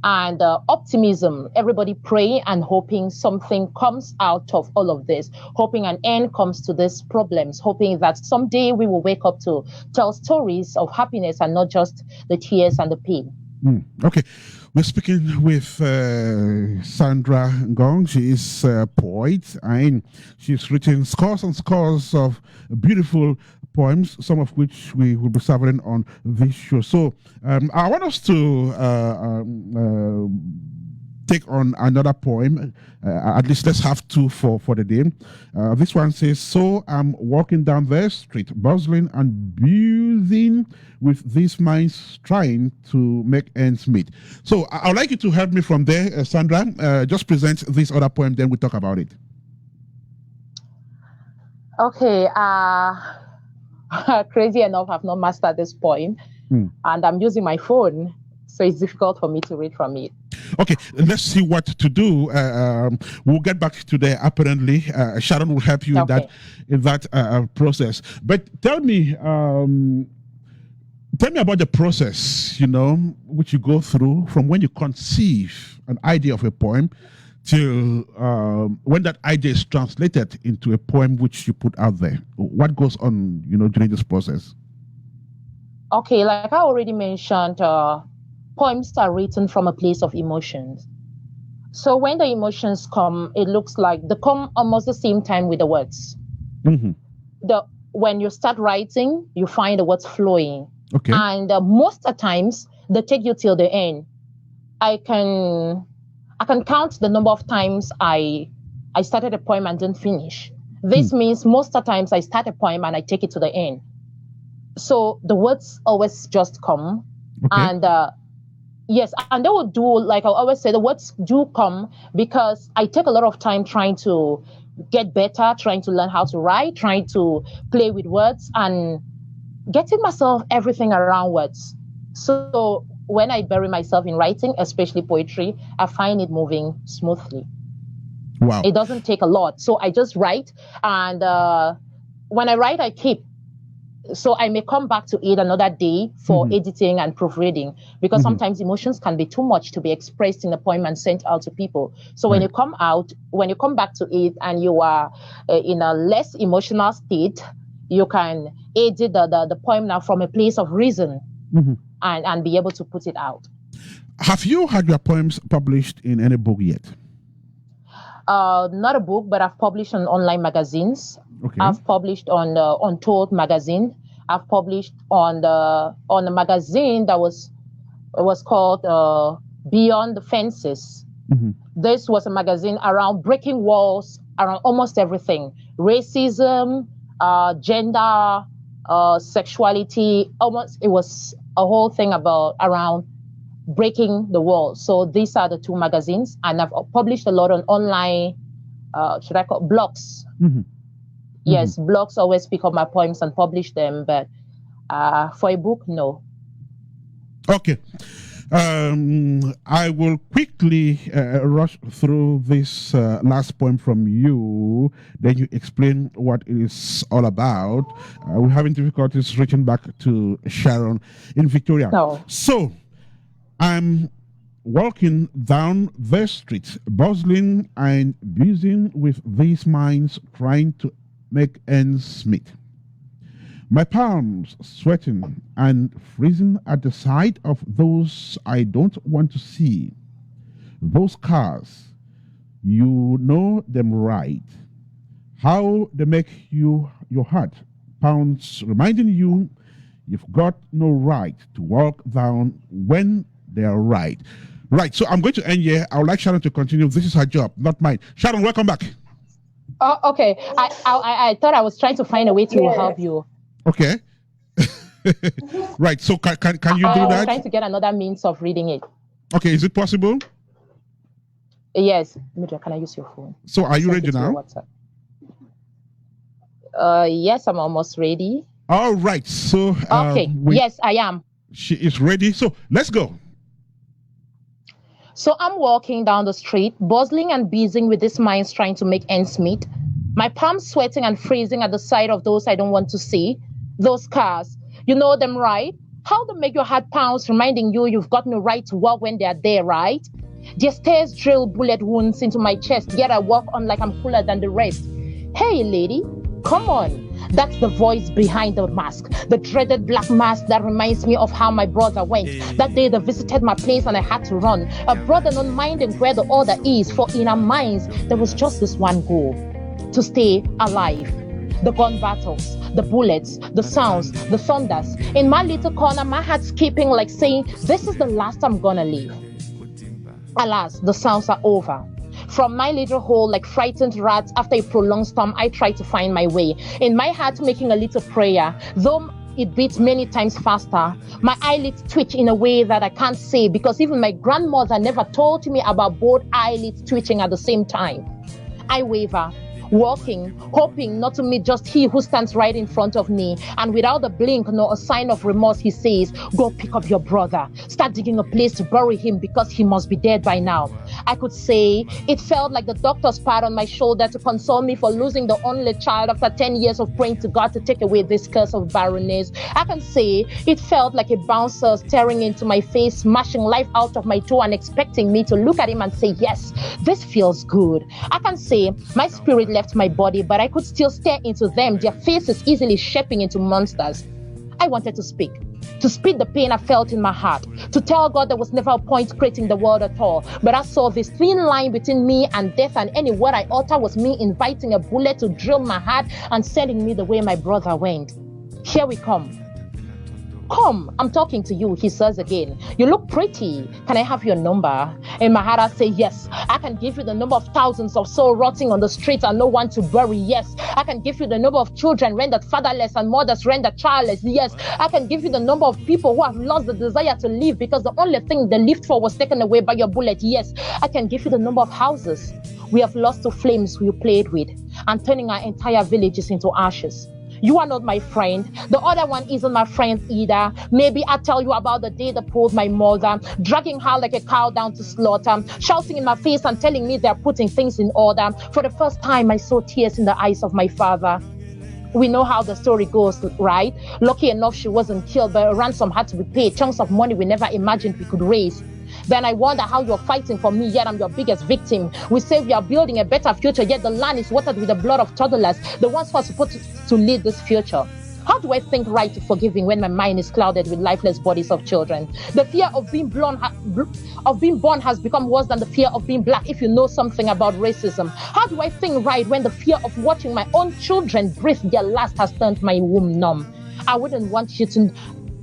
and optimism. Everybody praying and hoping something comes out of all of this, hoping an end comes to these problems, hoping that someday we will wake up to tell stories of happiness and not just the tears and the pain. Okay. We're speaking with Sandra Ngong. She is a poet, and she's written scores and scores of beautiful poems, some of which we will be covering on this show. So I want us to take on another poem. At least let's have two for the day. This one says, so I'm walking down the street, bustling and buzzing with these minds trying to make ends meet. So I'd like you to help me from there, Sandra. Just present this other poem, then we talk about it. Okay. Crazy enough, I've not mastered this poem, and I'm using my phone, so it's difficult for me to read from it. Okay, let's see what to do. We'll get back to there. Apparently, Sharon will help you in that process. But tell me about the process, which you go through from when you conceive an idea of a poem till when that idea is translated into a poem which you put out there. What goes on, during this process? Okay, like I already mentioned, poems are written from a place of emotions. So when the emotions come, it looks like they come almost the same time with the words. When you start writing, you find the words flowing. Okay. And most of the times, they take you till the end. I can count the number of times I started a poem and didn't finish. This means most of the times I start a poem and I take it to the end. So the words always just come. Okay. And yes, and they will do, like I always say, the words do come because I take a lot of time trying to get better, trying to learn how to write, trying to play with words and getting myself everything around words. So when I bury myself in writing, especially poetry, I find it moving smoothly. Wow. It doesn't take a lot. So I just write, and when I write, I keep. So I may come back to it another day for editing and proofreading, because sometimes emotions can be too much to be expressed in a poem and sent out to people. So when you come back to it and you are in a less emotional state, you can edit the poem now from a place of reason and be able to put it out. Have you had your poems published in any book yet? Not a book, but I've published on online magazines. Okay. I've published on Untold magazine. I've published on a magazine that was called Beyond the Fences. This was a magazine around breaking walls, around almost everything: racism, gender, sexuality. Almost, it was a whole thing around breaking the walls. So these are the two magazines, and I've published a lot on online. Should I call blogs? Yes, blogs always pick up my poems and publish them, but for a book, no. Okay. I will quickly rush through this last point from you. Then you explain what it is all about. We're having difficulties reaching back to Sharon in Victoria. No. So, I'm walking down the street, bustling and busying with these minds trying to make ends meet. My palms sweating and freezing at the sight of those I don't want to see. Those cars, you know them right. How they make your heart pounds, reminding you you've got no right to walk down when they are right. Right, so I'm going to end here. I would like Sharon to continue. This is her job, not mine. Sharon, welcome back. Oh, okay. I thought I was trying to find a way to help you. Okay. Right. So can you do that? I was trying to get another means of reading it. Okay. Is it possible? Yes. Midra, can I use your phone? So are you ready now? Yes, I'm almost ready. All right. So okay. Yes, I am. She is ready. So let's go. So I'm walking down the street, bustling and busying with this minds trying to make ends meet. My palms sweating and freezing at the sight of those I don't want to see. Those cars, you know them right? How they make your heart pounds, reminding you you've got no right to walk when they're there, right? Their stairs drill bullet wounds into my chest, yet I walk on like I'm cooler than the rest. Hey, lady, come on. That's the voice behind the mask, the dreaded black mask that reminds me of how my brother went. That day they visited my place and I had to run. A brother not minding where the other is, for in our minds there was just this one goal: to stay alive. The gun battles, the bullets, the sounds, the thunders. In my little corner, my heart skipping like saying, this is the last I'm gonna live. Alas, the sounds are over. From my little hole, like frightened rats, after a prolonged storm, I try to find my way. In my heart, making a little prayer, though it beats many times faster. My eyelids twitch in a way that I can't say, because even my grandmother never told me about both eyelids twitching at the same time. I waver, walking, hoping not to meet just he who stands right in front of me. And without a blink nor a sign of remorse, he says, go pick up your brother. Start digging a place to bury him because he must be dead by now. I could say it felt like the doctor's pat on my shoulder to console me for losing the only child after 10 years of praying to God to take away this curse of barrenness. I can say it felt like a bouncer staring into my face, smashing life out of my toe and expecting me to look at him and say, yes, this feels good. I can say my spirit left my body, but I could still stare into them, their faces easily shaping into monsters. I wanted to speak, to speak the pain I felt in my heart, to tell God there was never a point creating the world at all. But I saw this thin line between me and death, and any word I utter was me inviting a bullet to drill my heart and sending me the way my brother went. Here we come. Come, I'm talking to you, he says again. You look pretty. Can I have your number? In my heart, I say, yes. I can give you the number of thousands of souls rotting on the streets and no one to bury. Yes. I can give you the number of children rendered fatherless and mothers rendered childless. Yes. I can give you the number of people who have lost the desire to live because the only thing they lived for was taken away by your bullet. Yes. I can give you the number of houses we have lost to flames we played with and turning our entire villages into ashes. You are not my friend. The other one isn't my friend either. Maybe I tell you about the day they pulled my mother, dragging her like a cow down to slaughter, shouting in my face and telling me they're putting things in order. For the first time, I saw tears in the eyes of my father. We know how the story goes, right? Lucky enough, she wasn't killed, but a ransom had to be paid, chunks of money we never imagined we could raise. Then I wonder how you're fighting for me, yet I'm your biggest victim. We say we are building a better future, yet the land is watered with the blood of toddlers, the ones who are supposed to lead this future. How do I think right to forgiving when my mind is clouded with lifeless bodies of children? The fear of being born has become worse than the fear of being black, if you know something about racism. How do I think right when the fear of watching my own children breathe their last has turned my womb numb? I wouldn't want you to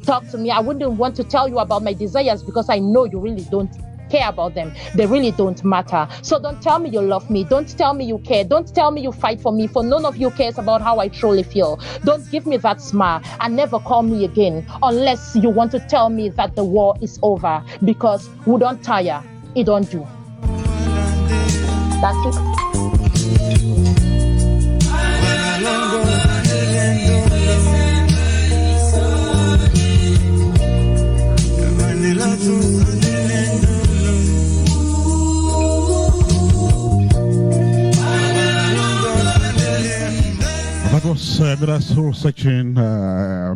talk to me. I wouldn't want to tell you about my desires because I know you really don't care about them. They really don't matter. So don't tell me you love me. Don't tell me you care. Don't tell me you fight for me, for none of you cares about how I truly feel. Don't give me that smile and never call me again unless you want to tell me that the war is over, because we don't tire. It don't do. That's it. That was another soul-searching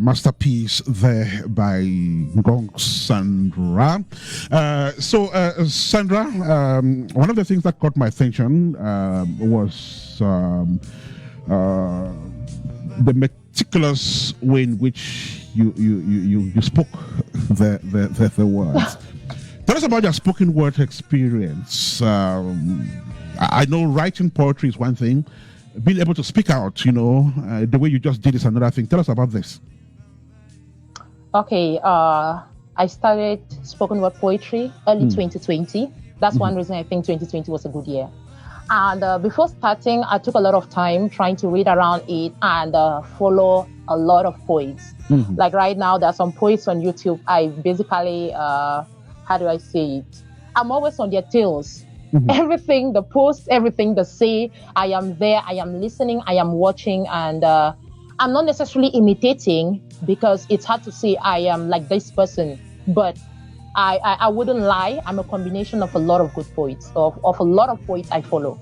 masterpiece there by Ngong Sandra. Sandra, one of the things that caught my attention was the meticulous way in which you spoke the words. Tell us about your spoken word experience. I know writing poetry is one thing. Being able to speak out, the way you just did is another thing. Tell us about this. Okay, I started spoken word poetry early 2020. That's one reason I think 2020 was a good year. And before starting, I took a lot of time trying to read around it and follow a lot of poets. Like right now, there are some poets on YouTube. I basically, how do I say it? I'm always on their tails. Everything, the posts, everything they say, I am there, I am listening, I am watching, and I'm not necessarily imitating because it's hard to say I am like this person, but I wouldn't lie. I'm a combination of a lot of good poets, of a lot of poets I follow.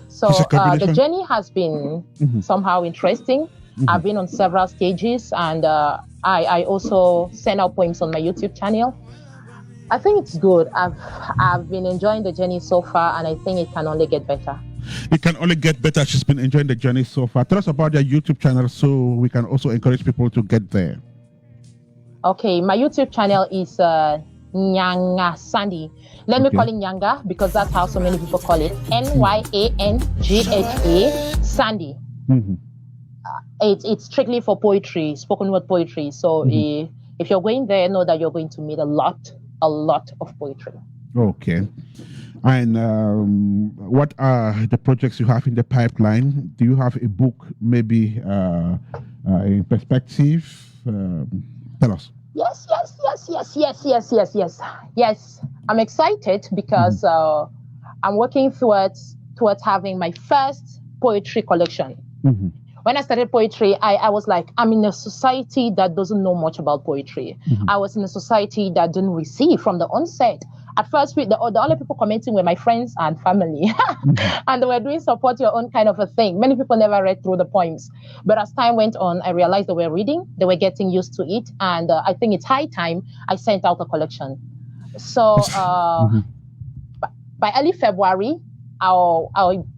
So the journey has been somehow interesting. I've been on several stages, and I also send out poems on my YouTube channel. I think it's good. I've been enjoying the journey so far, and I think it can only get better. It can only get better. She's been enjoying the journey so far. Tell us about your YouTube channel so we can also encourage people to get there. Okay, my YouTube channel is Nyanga Sandy. Let me call it Nyanga because that's how so many people call it. Nyangha Sandy. It's strictly for poetry, spoken word poetry. So if you're going there, know that you're going to meet a lot of poetry. Okay. And what are the projects you have in the pipeline? Do you have a book maybe in perspective? Tell us. Yes. I'm excited because I'm working towards having my first poetry collection. When I started poetry, I was like, I'm in a society that doesn't know much about poetry. I was in a society that didn't receive from the onset. At first, the only people commenting were my friends and family. And they were doing support your own kind of a thing. Many people never read through the poems. But as time went on, I realized they were reading. They were getting used to it. And I think it's high time I sent out a collection. So by early February, I'll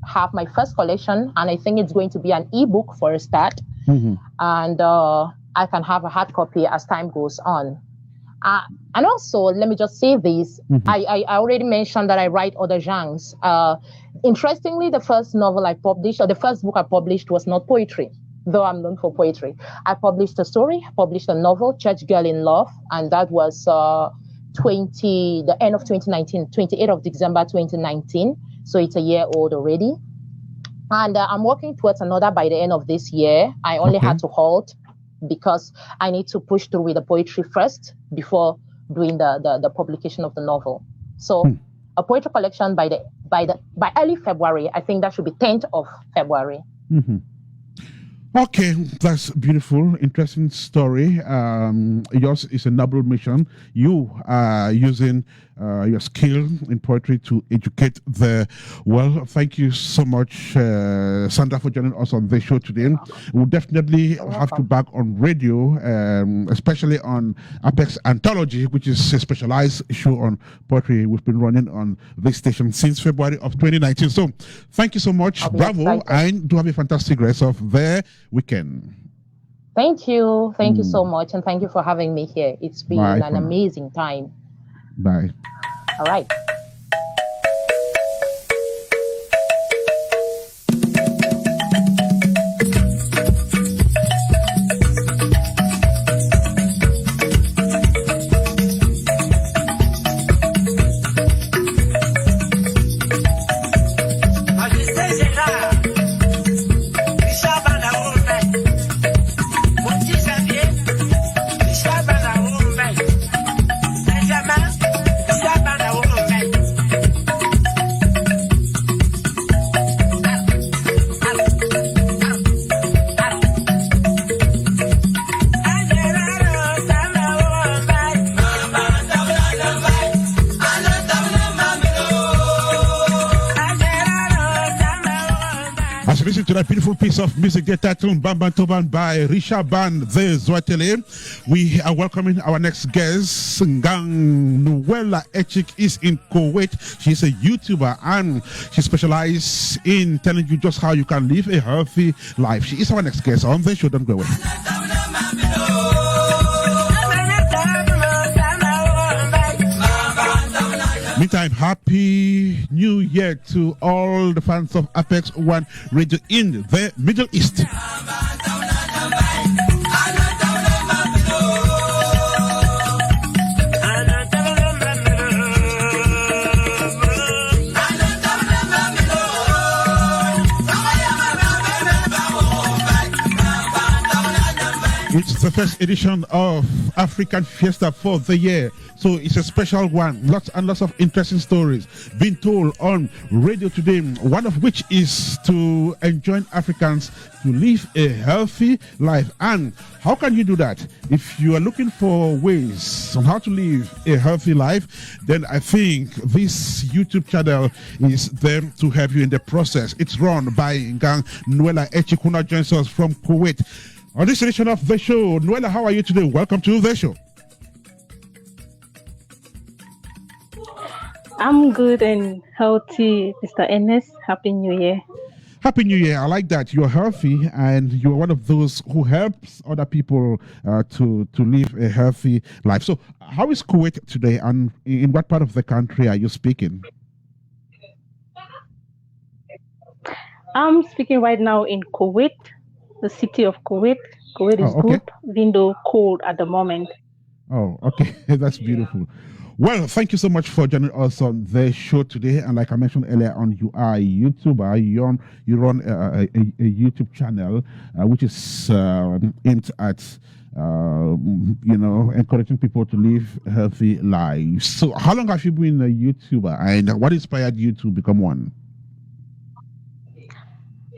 have my first collection, and I think it's going to be an ebook for a start, and I can have a hard copy as time goes on. And also, let me just say this: I already mentioned that I write other genres. Interestingly, the first novel I published, or the first book I published, was not poetry, though I'm known for poetry. I published a story, published a novel, Church Girl in Love, and that was the end of 2019, 28th of December 2019. So it's a year old already. And I'm working towards another by the end of this year. I only had to halt because I need to push through with the poetry first before doing the publication of the novel. So a poetry collection by early February. I think that should be 10th of February. Okay, that's beautiful, interesting story. Yours is a noble mission. You are using your skill in poetry to educate the world. Thank you so much, Sandra, for joining us on this show today. We'll definitely have you back on radio, especially on Apex Anthology, which is a specialized show on poetry we've been running on this station since February of 2019. So thank you so much. Bravo. And do have a fantastic rest of the weekend. Thank you. Thank you so much. And thank you for having me here. It's been an amazing time. Bye. All right. Benjamin, As you listen to that beautiful piece of music, the title Bamban Toban by Risha Ban the Zwatele, we are welcoming our next guest. Ngang Noella Echick is in Kuwait. She's a YouTuber and she specializes in telling you just how you can live a healthy life. She is our next guest on the show. Don't go away. Meantime, happy new year to all the fans of Apex One Radio in the Middle East. It's the first edition of African Fiesta for the year. So it's a special one. Lots and lots of interesting stories being told on radio today. One of which is to enjoin Africans to live a healthy life. And how can you do that? If you are looking for ways on how to live a healthy life, then I think this YouTube channel is there to help you in the process. It's run by Ngang Noella Echick, who now joins us from Kuwait. On this edition of the show, Noella, how are you today? Welcome to the show. I'm good and healthy, Mr. Ernest. Happy New Year. Happy New Year. I like that. You're healthy and you're one of those who helps other people to live a healthy life. So how is Kuwait today and in what part of the country are you speaking? I'm speaking right now in Kuwait, the city of Kuwait. Kuwait is good, even though cold at the moment. Oh, okay. That's beautiful. Well, thank you so much for joining us on the show today. And like I mentioned earlier on, you are a YouTuber. You run a YouTube channel which is aimed at encouraging people to live healthy lives. So how long have you been a YouTuber and what inspired you to become one?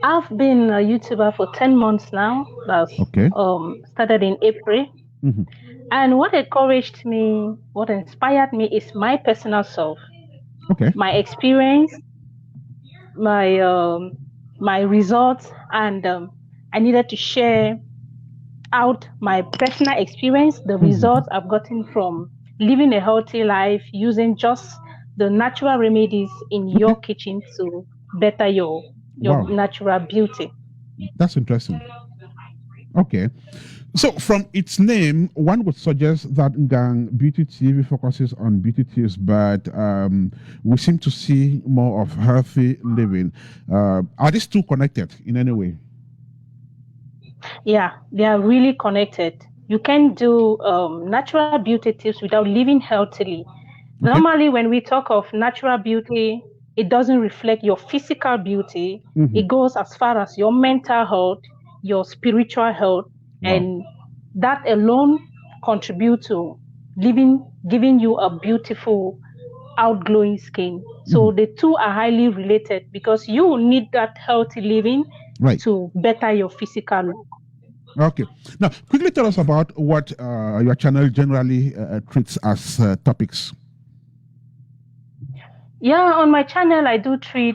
I've been a YouTuber for 10 months now. That's started in April. Mm-hmm. And what encouraged me, what inspired me is my personal self. Okay. My experience, my results, and I needed to share out my personal experience, the results I've gotten from living a healthy life using just the natural remedies in your kitchen to better your natural beauty. That's interesting. Okay. So from its name, one would suggest that Ngang Beauty TV focuses on beauty tips, but we seem to see more of healthy living. Are these two connected in any way? Yeah, they are really connected. You can do natural beauty tips without living healthily. Okay. Normally, when we talk of natural beauty, it doesn't reflect your physical beauty. Mm-hmm. It goes as far as your mental health, your spiritual health, and that alone contributes to giving you a beautiful, outglowing skin. So the two are highly related because you need that healthy living to better your physical look. Okay. Now, quickly tell us about what your channel generally treats as topics. Yeah, on my channel, I do treat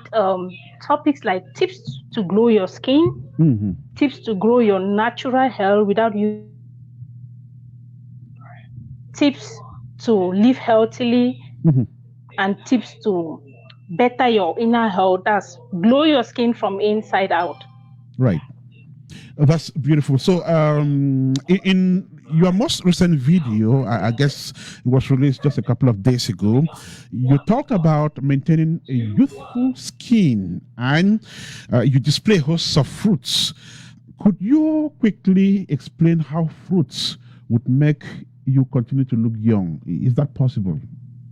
topics like tips to glow your skin, tips to grow your natural hair without you, tips to live healthily, and tips to better your inner health. That's glow your skin from inside out. Right. That's beautiful. So in your most recent video, I guess it was released just a couple of days ago, you talked about maintaining a youthful skin and you display hosts of fruits. Could you quickly explain how fruits would make you continue to look young? Is that possible?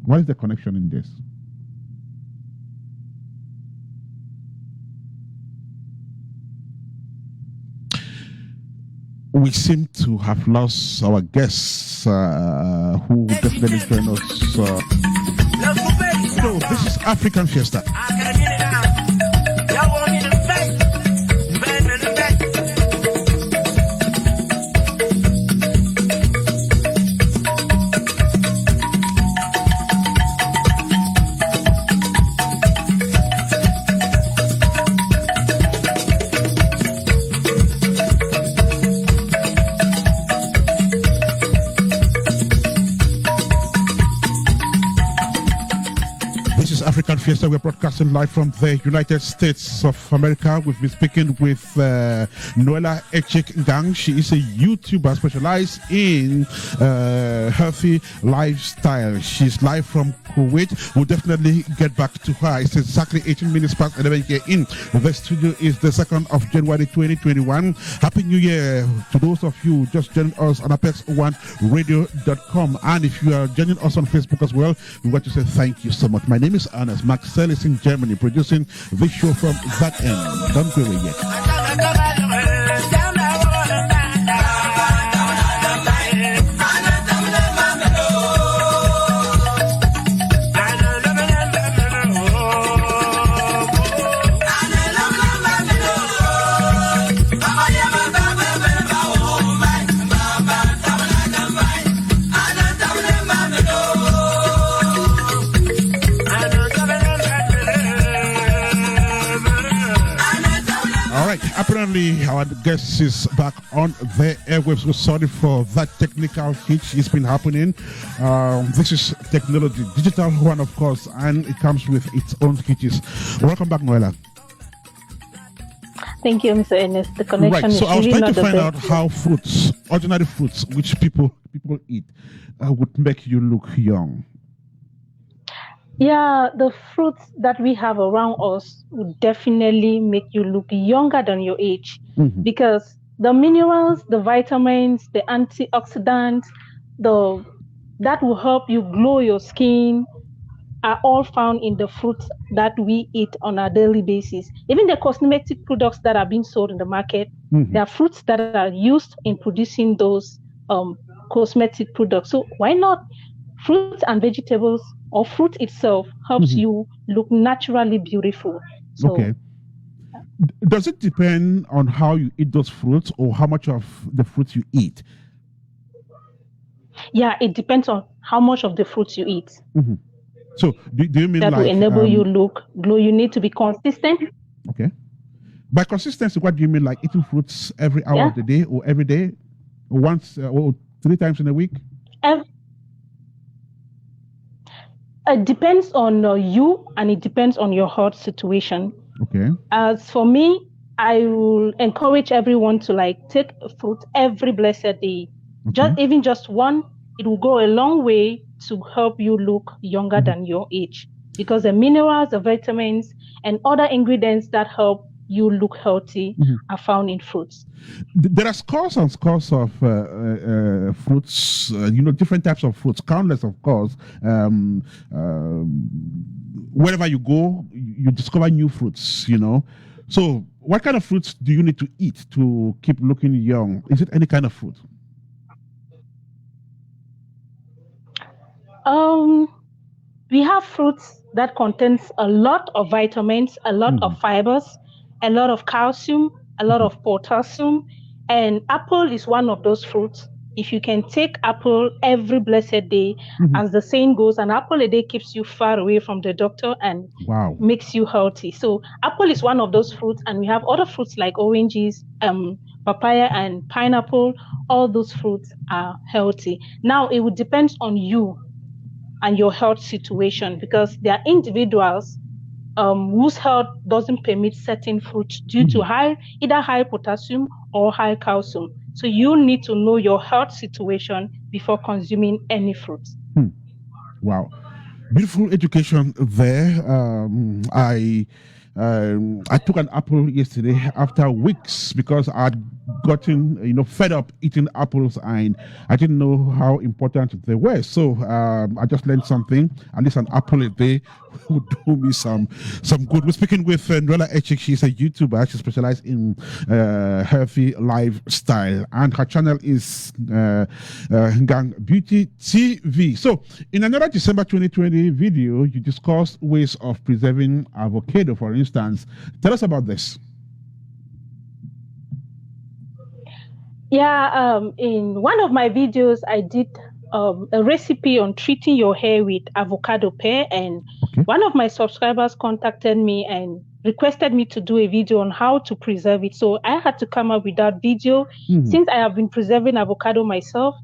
What is the connection in this? We seem to have lost our guests who definitely join us. So this is African Fiesta. right, Fiesta, we're broadcasting live from the United States of America. We've been speaking with Noella Echick Ngang. She is a YouTuber specialized in healthy lifestyle. She's live from Kuwait. We'll definitely get back to her. It's exactly 18 minutes past 11 here in the studio. Is the 2nd of January 2021. Happy New Year to those of you just joining us on apex1radio.com. And if you are joining us on Facebook as well, we want to say thank you so much. My name is Ernest. Marcel is in Germany producing this show from that end. Don't go away yet. Apparently, our guest is back on the airwaves. We're sorry for that technical hitch. It's been happening. This is technology, digital one, of course, and it comes with its own hitches. Welcome back, Noella. Thank you, Mr. Ernest. The connection right. So is I was really trying to find out best. how fruits, ordinary fruits, which people eat, would make you look young. Yeah, the fruits that we have around us would definitely make you look younger than your age, because the minerals, the vitamins, the antioxidants, that will help you glow your skin are all found in the fruits that we eat on a daily basis. Even the cosmetic products that are being sold in the market, there are fruits that are used in producing those cosmetic products. So why not fruits and vegetables, or fruit itself helps you look naturally beautiful. So, okay. Does it depend on how you eat those fruits or how much of the fruits you eat? Yeah, it depends on how much of the fruits you eat. So do you mean that like... will enable you look glow? You need to be consistent. Okay. By consistency, what do you mean? Like eating fruits every hour of the day or every day? Or once or 3 times in a week? It depends on you, and it depends on your health situation. Okay. As for me, I will encourage everyone to take a fruit every blessed day. Okay. Just one, it will go a long way to help you look younger than your age, because the minerals, the vitamins, and other ingredients that help you look healthy are found in fruits. There are scores and scores of fruits, different types of fruits, countless, of course. Wherever you go, you discover new fruits, So what kind of fruits do you need to eat to keep looking young? Is it any kind of fruit? We have fruits that contains a lot of vitamins, a lot of fibers, a lot of calcium, a lot of potassium, and apple is one of those fruits. If you can take apple every blessed day, as the saying goes, an apple a day keeps you far away from the doctor and makes you healthy. So apple is one of those fruits, and we have other fruits like oranges, papaya, and pineapple. All those fruits are healthy. Now, it would depend on you and your health situation, because there are individuals whose health doesn't permit certain fruits due to either high potassium or high calcium. So you need to know your health situation before consuming any fruits. Wow. Beautiful education there. I took an apple yesterday after weeks because I'd gotten fed up eating apples and I didn't know how important they were. So I just learned something. At least an apple a day would do me some good. We're speaking with Noella Echick. She's a YouTuber. She specializes in healthy lifestyle, and her channel is Ngang Beauty TV. So in another December 2020 video, you discussed ways of preserving avocado, for instance. Tell us about this. Yeah, in one of my videos, I did a recipe on treating your hair with avocado pear, and one of my subscribers contacted me and requested me to do a video on how to preserve it. So I had to come up with that video. Since I have been preserving avocado myself,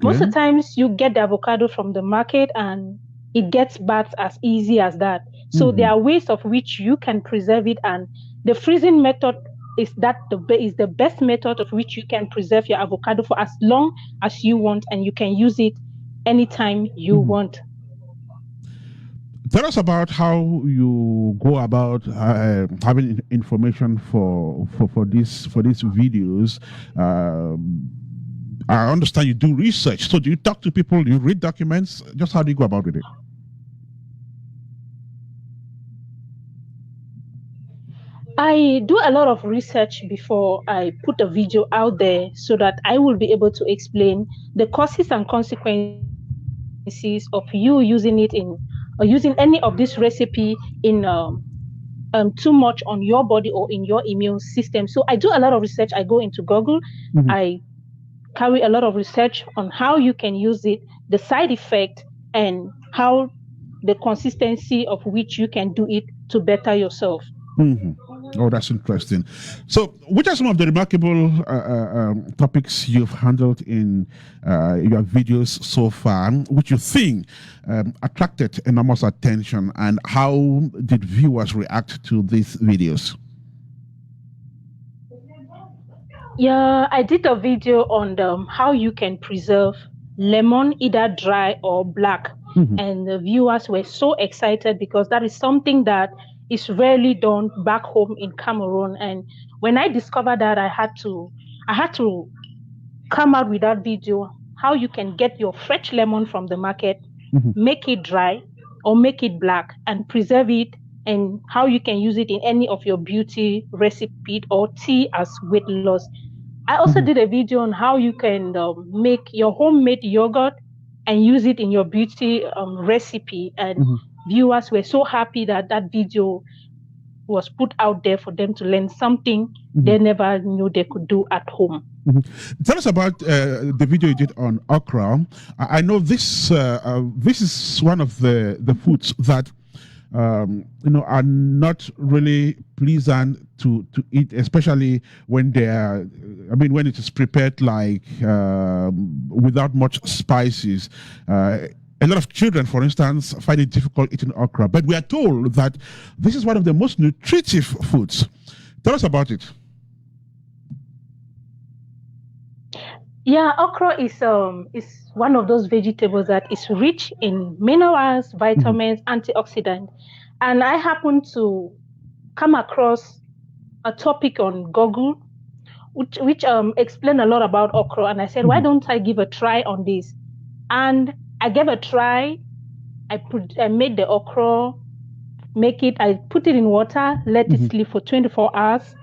most of the times you get the avocado from the market and it gets bad as easy as that. So there are ways of which you can preserve it, and the freezing method is the best method of which you can preserve your avocado for as long as you want, and you can use it anytime you want. Tell us about how you go about having information for these videos. I understand you do research. So do you talk to people? Do you read documents? Just how do you go about with it? I do a lot of research before I put a video out there so that I will be able to explain the causes and consequences of you using it or using any of this recipe in too much on your body or in your immune system. So I do a lot of research. I go into Google. I carry a lot of research on how you can use it, the side effect, and how the consistency of which you can do it to better yourself. Oh, that's interesting. So, which are some of the remarkable topics you've handled in your videos so far, which you think attracted enormous attention, and how did viewers react to these videos? Yeah, I did a video on how you can preserve lemon, either dry or black. And the viewers were so excited because that is something that is rarely done back home in Cameroon. And when I discovered that, I had to come out with that video, how you can get your fresh lemon from the market, make it dry or make it black and preserve it, and how you can use it in any of your beauty recipe or tea as weight loss. I also did a video on how you can make your homemade yogurt and use it in your beauty recipe. And viewers were so happy that that video was put out there for them to learn something they never knew they could do at home. Tell us about the video you did on okra. I know this is one of the foods that are not really pleasant to eat, especially when when it is prepared like without much spices. A lot of children, for instance, find it difficult eating okra, but we are told that this is one of the most nutritive foods. Tell us about it. Yeah, okra is one of those vegetables that is rich in minerals, vitamins, antioxidants. And I happened to come across a topic on Google which explained a lot about okra. And I said, why don't I give a try on this? And I gave a try. I made the okra, I put it in water, let it sleep for 24 hours.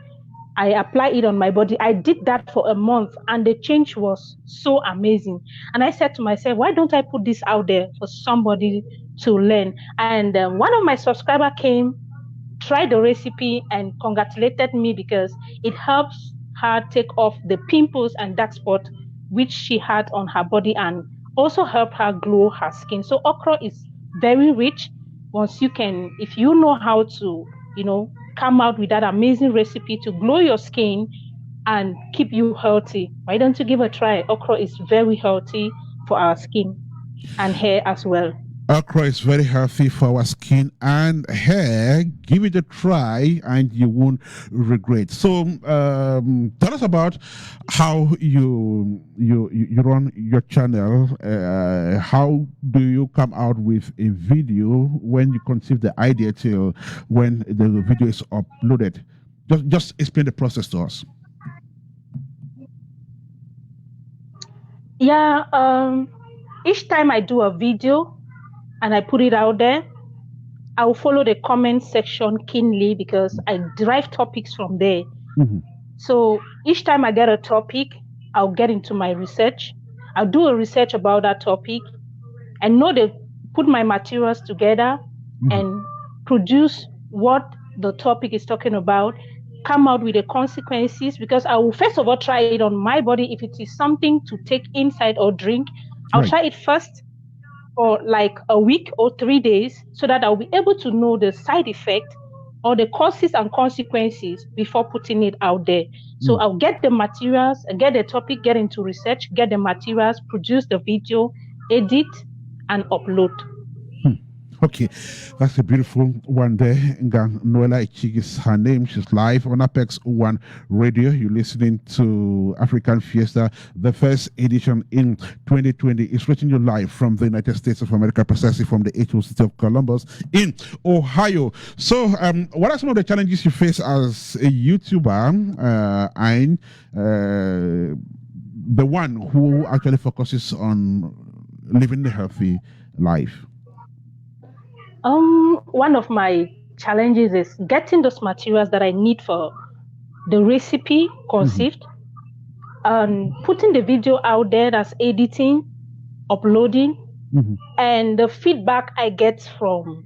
I apply it on my body. I did that for a month, and the change was so amazing. And I said to myself, why don't I put this out there for somebody to learn? And one of my subscribers came, tried the recipe, and congratulated me because it helps her take off the pimples and dark spots which she had on her body, and also help her glow her skin. So okra is very rich. If you know how to, come out with that amazing recipe to glow your skin and keep you healthy, why don't you give a try? Okra is very healthy for our skin and hair as well. Okra is very healthy for our skin and hair. Give it a try and you won't regret. So tell us about how you run your channel. How do you come out with a video when you conceive the idea till when the video is uploaded? Just explain the process to us. Yeah, each time I do a video and I put it out there, I will follow the comment section keenly because I derive topics from there. So each time I get a topic, I'll get into my research. I'll do a research about that topic and put my materials together and produce what the topic is talking about, come out with the consequences, because I will first of all try it on my body. If it is something to take inside or drink, I'll try it first for like a week or 3 days so that I'll be able to know the side effect or the causes and consequences before putting it out there. So I'll get the materials, get the topic, get into research, get the materials, produce the video, edit, and upload. Okay, that's a beautiful one there. Ngang Noella Echick is her name. She's live on Apex One Radio. You're listening to African Fiesta, the first edition in 2020. It's reaching you live from the United States of America, precisely from the HO city of Columbus in Ohio. So, what are some of the challenges you face as a YouTuber and the one who actually focuses on living a healthy life? One of my challenges is getting those materials that I need for the recipe conceived, and putting the video out there, that's editing, uploading, and the feedback I get from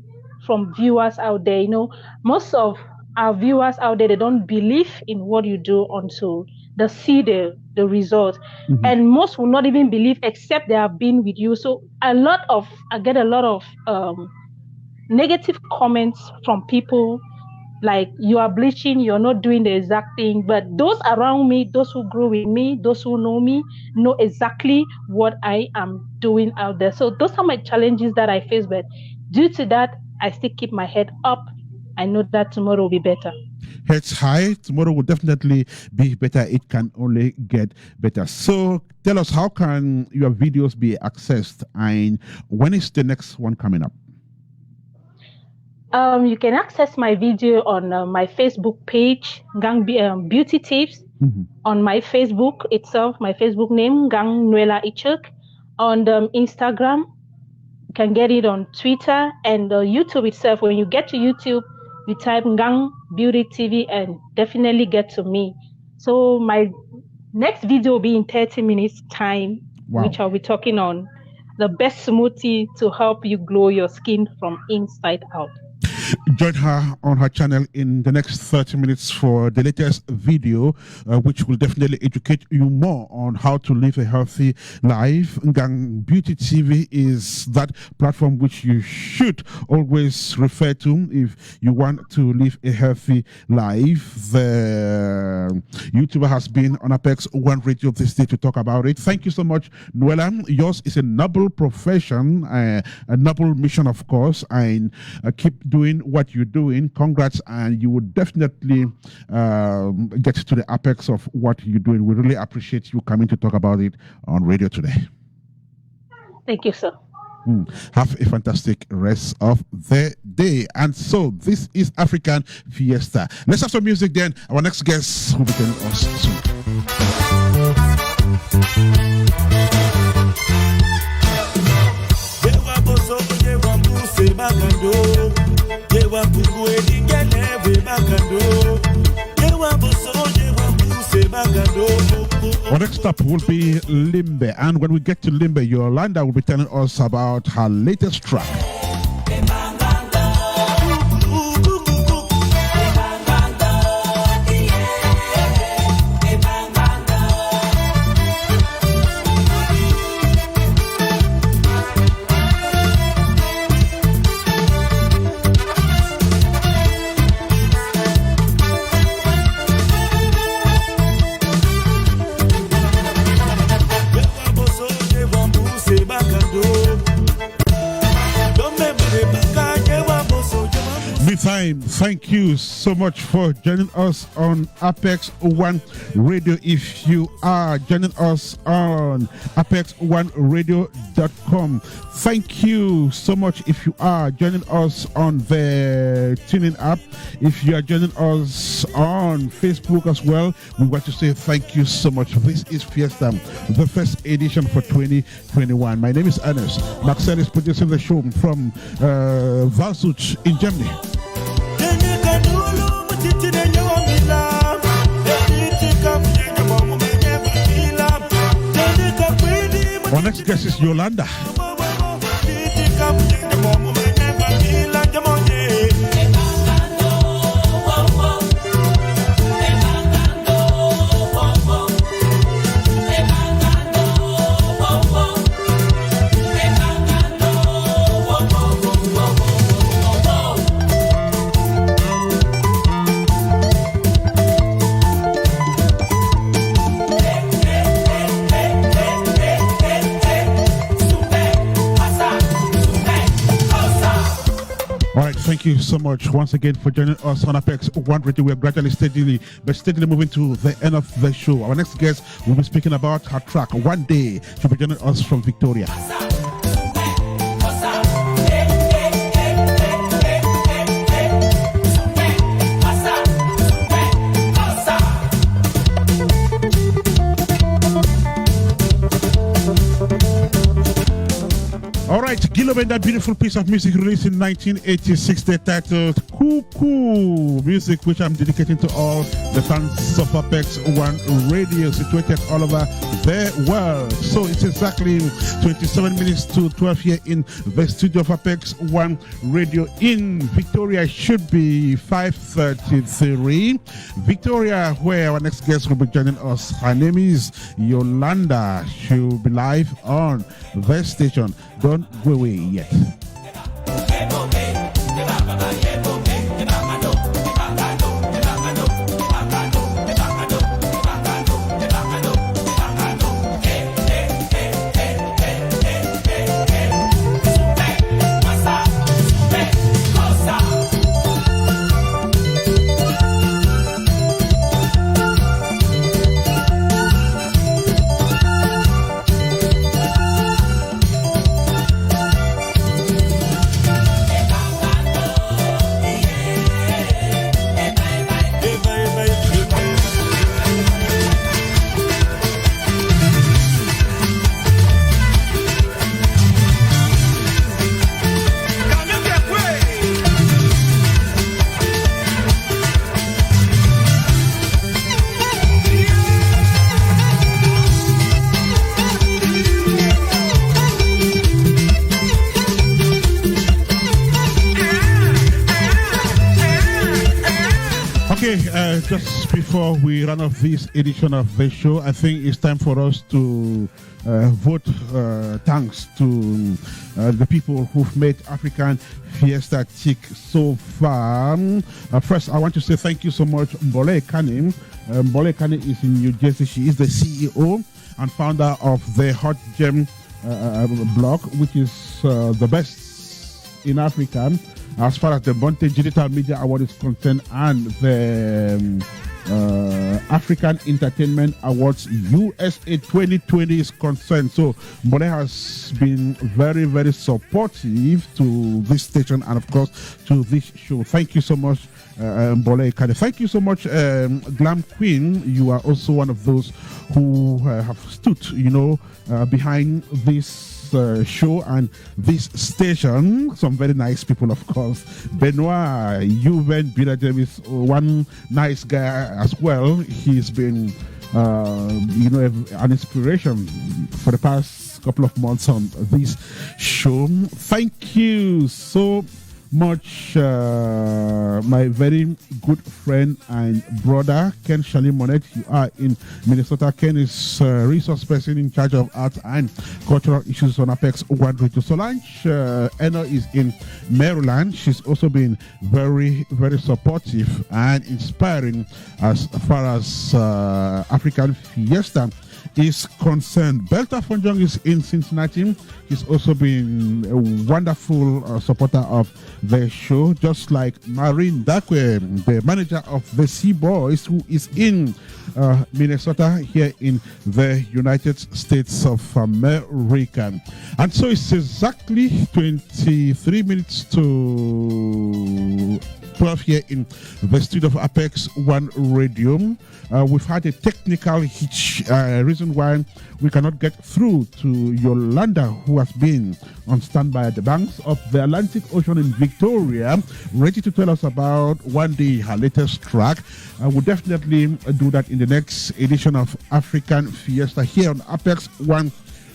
viewers out there. You know, most of our viewers out there, they don't believe in what you do until they see the result, and most will not even believe except they have been with you. So I get a lot of negative comments from people like, you are bleaching, you're not doing the exact thing. But those around me, those who grew with me, those who know me, know exactly what I am doing out there. So those are my challenges that I face. But due to that, I still keep my head up. I know that tomorrow will be better. Heads high, tomorrow will definitely be better. It can only get better. So tell us, how can your videos be accessed, and when is the next one coming up? You can access my video on my Facebook page, Ngang Beauty Tips, on my Facebook itself, my Facebook name, Ngang Noella Echick. On Instagram, you can get it on Twitter, and YouTube itself. When you get to YouTube, you type Ngang Beauty TV and definitely get to me. So my next video will be in 30 minutes time, which I'll be talking on the best smoothie to help you glow your skin from inside out. Join her on her channel in the next 30 minutes for the latest video, which will definitely educate you more on how to live a healthy life. Ngang Beauty TV is that platform which you should always refer to if you want to live a healthy life. The YouTuber has been on Apex One Radio this day to talk about it. Thank you so much, Noella. Yours is a noble profession, a noble mission, of course, and keep doing what you're doing. Congrats, and you would definitely get to the apex of what you're doing. We really appreciate you coming to talk about it on radio today. Thank you, sir. Have a fantastic rest of the day. And so this is African Fiesta. Let's have some music then. Our next guest will be telling us soon. Our next stop will be Limbe, and when we get to Limbe, Ulanda will be telling us about her latest track. Meantime, thank you so much for joining us on Apex One Radio. If you are joining us on ApexOneRadio.com, thank you so much. If you are joining us on the tuning app, if you are joining us on Facebook as well, we want to say thank you so much. This is Fiesta, the first edition for 2021. My name is Ernest. Marcel is producing the show from Valsuch in Germany. Our next guest is Ulanda. Thank you so much once again for joining us on Apex One Radio. We are gradually, steadily moving to the end of the show. Our next guest will be speaking about her track, One Day. She'll be joining us from Victoria. All right, Gilo and that beautiful piece of music released in 1986, the titled Cuckoo music, which I'm dedicating to all the fans of Apex One Radio situated all over the world. So it's exactly 27 minutes to 12 here in the studio of Apex One Radio in Victoria. Should be 5:33. Victoria, where our next guest will be joining us. Her name is Yolanda. She'll be live on the station. Don't go away yet. Just before we run off this edition of the show, I think it's time for us to vote thanks to the people who've made African Fiesta tick so far. First, I want to say thank you so much, Mbole Kane. Mbole Kane is in New Jersey. She is the CEO and founder of the Hot Gem blog, which is the best in Africa as far as the Monte Digital Media Award is concerned, and the African Entertainment Awards USA 2020 is concerned. So Mbole has been very, very supportive to this station and of course to this show. Thank you so much, Mbole Kane. Thank you so much, Glam Queen. You are also one of those who have stood, behind this show and this station. Some very nice people, of course. Benoit, Juven Binajem is one nice guy as well. He's been, an inspiration for the past couple of months on this show. Thank you so much, my very good friend and brother, Ken Shalim Monet. You are in Minnesota. Ken is resource person in charge of art and cultural issues on Apex One Radio. Solange Eno is in Maryland. She's also been very, very supportive and inspiring as far as African Fiesta is concerned. Belta Fonjong is in Cincinnati. He's also been a wonderful supporter of the show, just like Marine Dakwe, the manager of the Sea Boys, who is in Minnesota here in the United States of America. And so it's exactly 23 minutes to 12 here in the studio of Apex One Radio. We've had a technical hitch, reason why we cannot get through to Yolanda, who has been on standby at the banks of the Atlantic Ocean in Victoria, ready to tell us about One Day, her latest track. We'll definitely do that in the next edition of African Fiesta here on Apex One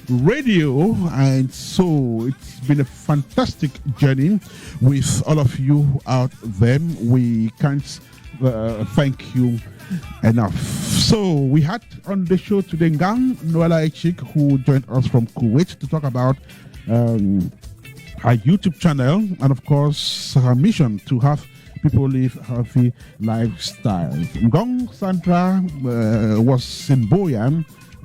Radio. And so it's been a fantastic journey with all of you out there. We can't thank you enough. So we had on the show today Ngang Noella Echick, who joined us from Kuwait to talk about her YouTube channel and of course her mission to have people live healthy lifestyles. Ngong Sandra was in Boyan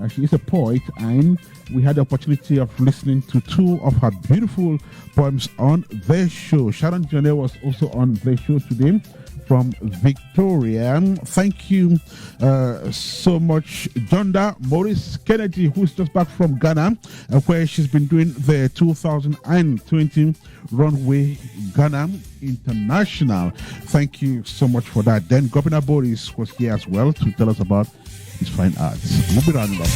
She is a poet, and we had the opportunity of listening to two of her beautiful poems on their show. Sharon Jonah was also on their show today from Victoria. Thank you so much, Junda Morris Kennedy, who's just back from Ghana, where she's been doing the 2020 Runway Ghana International. Thank you so much for that. Then Gobina Boris was here as well to tell us about his fine arts. We'll be rounding up.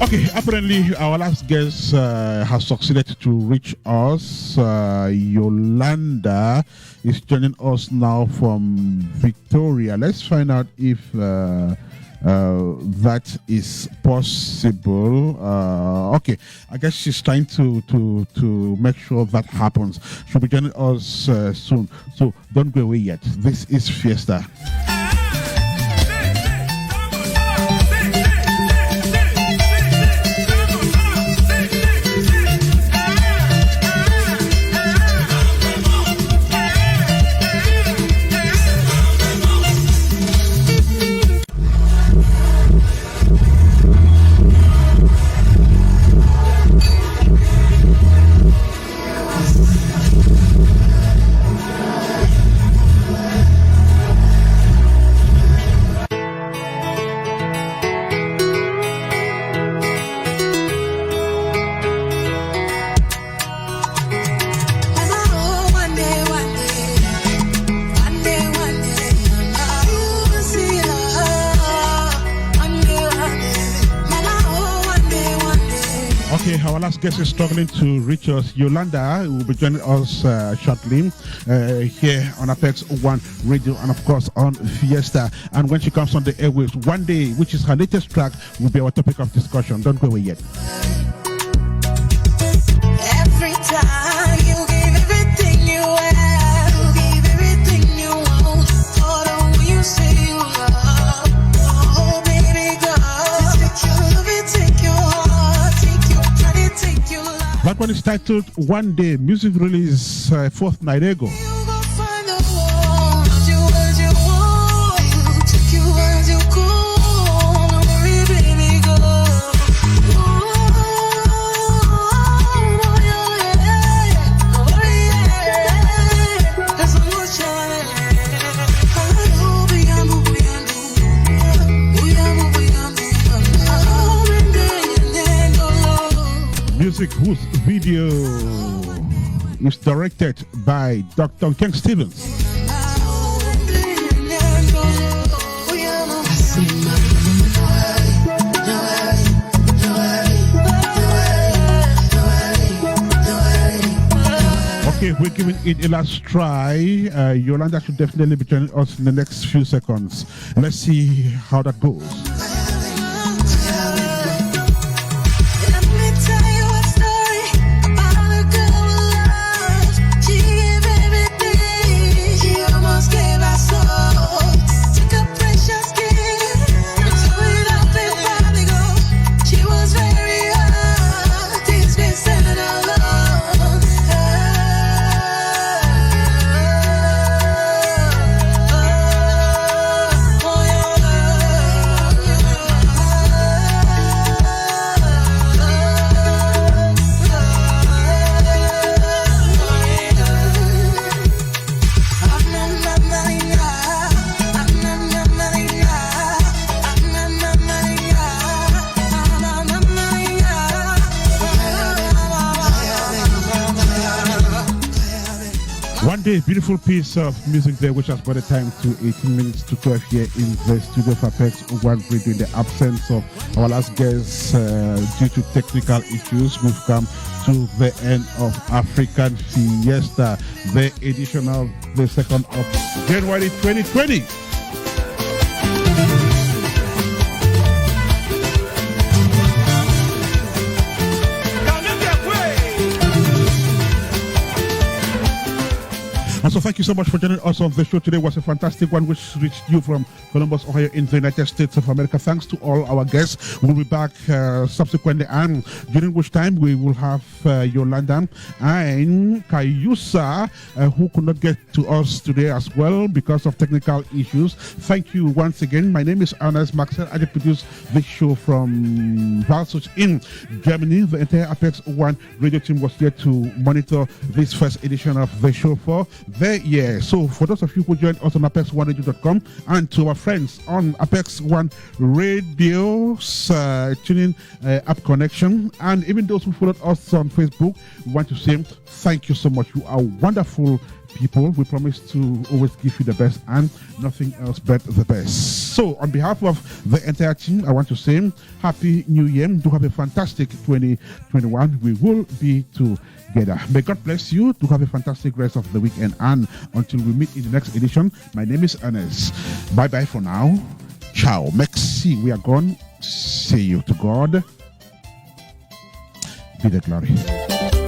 Okay, apparently our last guest has succeeded to reach us. Yolanda is joining us now from Victoria. Let's find out if that is possible. Okay, I guess she's trying to make sure that happens. She'll be joining us soon. So don't go away yet. This is Fiesta. Our last guest is struggling to reach us. Yolanda will be joining us shortly here on Apex One Radio and of course on Fiesta. And when she comes on the airwaves, One Day, which is her latest track, will be our topic of discussion. Don't go away yet. Every time you give everything you have, you give everything you want. For the one you say you love. Oh baby girl, take your love and take your heart, take your life. That one is titled One Day. Music release fortnight ago. Music whose video is directed by Dr. Ken Stevens. Okay, we're giving it a last try. Yolanda should definitely be joining us in the next few seconds. Let's see how that goes. One Day, beautiful piece of music there, which has brought the time to 18 minutes to 12 here in the studio for Apex One Radio. In the absence of our last guest, due to technical issues, we've come to the end of African Fiesta, the edition of the 2nd of January 2020. Also, thank you so much for joining us on the show today. It was a fantastic one which reached you from Columbus, Ohio in the United States of America. Thanks to all our guests. We'll be back subsequently, and during which time we will have Ulanda and Kayusa, who could not get to us today as well because of technical issues. Thank you once again. My name is Ernest. Marcel Adig produced this show from Walsach in Germany. The entire Apex One radio team was here to monitor this first edition of the show for the year. So for those of you who joined us on apex1radio.com and to our friends on Apex One Radio's tuning app connection, and even those who followed us on Facebook, we want to say thank you so much. You are wonderful people. We promise to always give you the best and nothing else but the best. So on behalf of the entire team, I want to say Happy New Year. Do have a fantastic 2021. We will be together. May God bless you. To have a fantastic rest of the weekend. And until we meet in the next edition, my name is Ernest. Bye bye for now. Ciao. Merci. We are gone. See you. To God be the glory.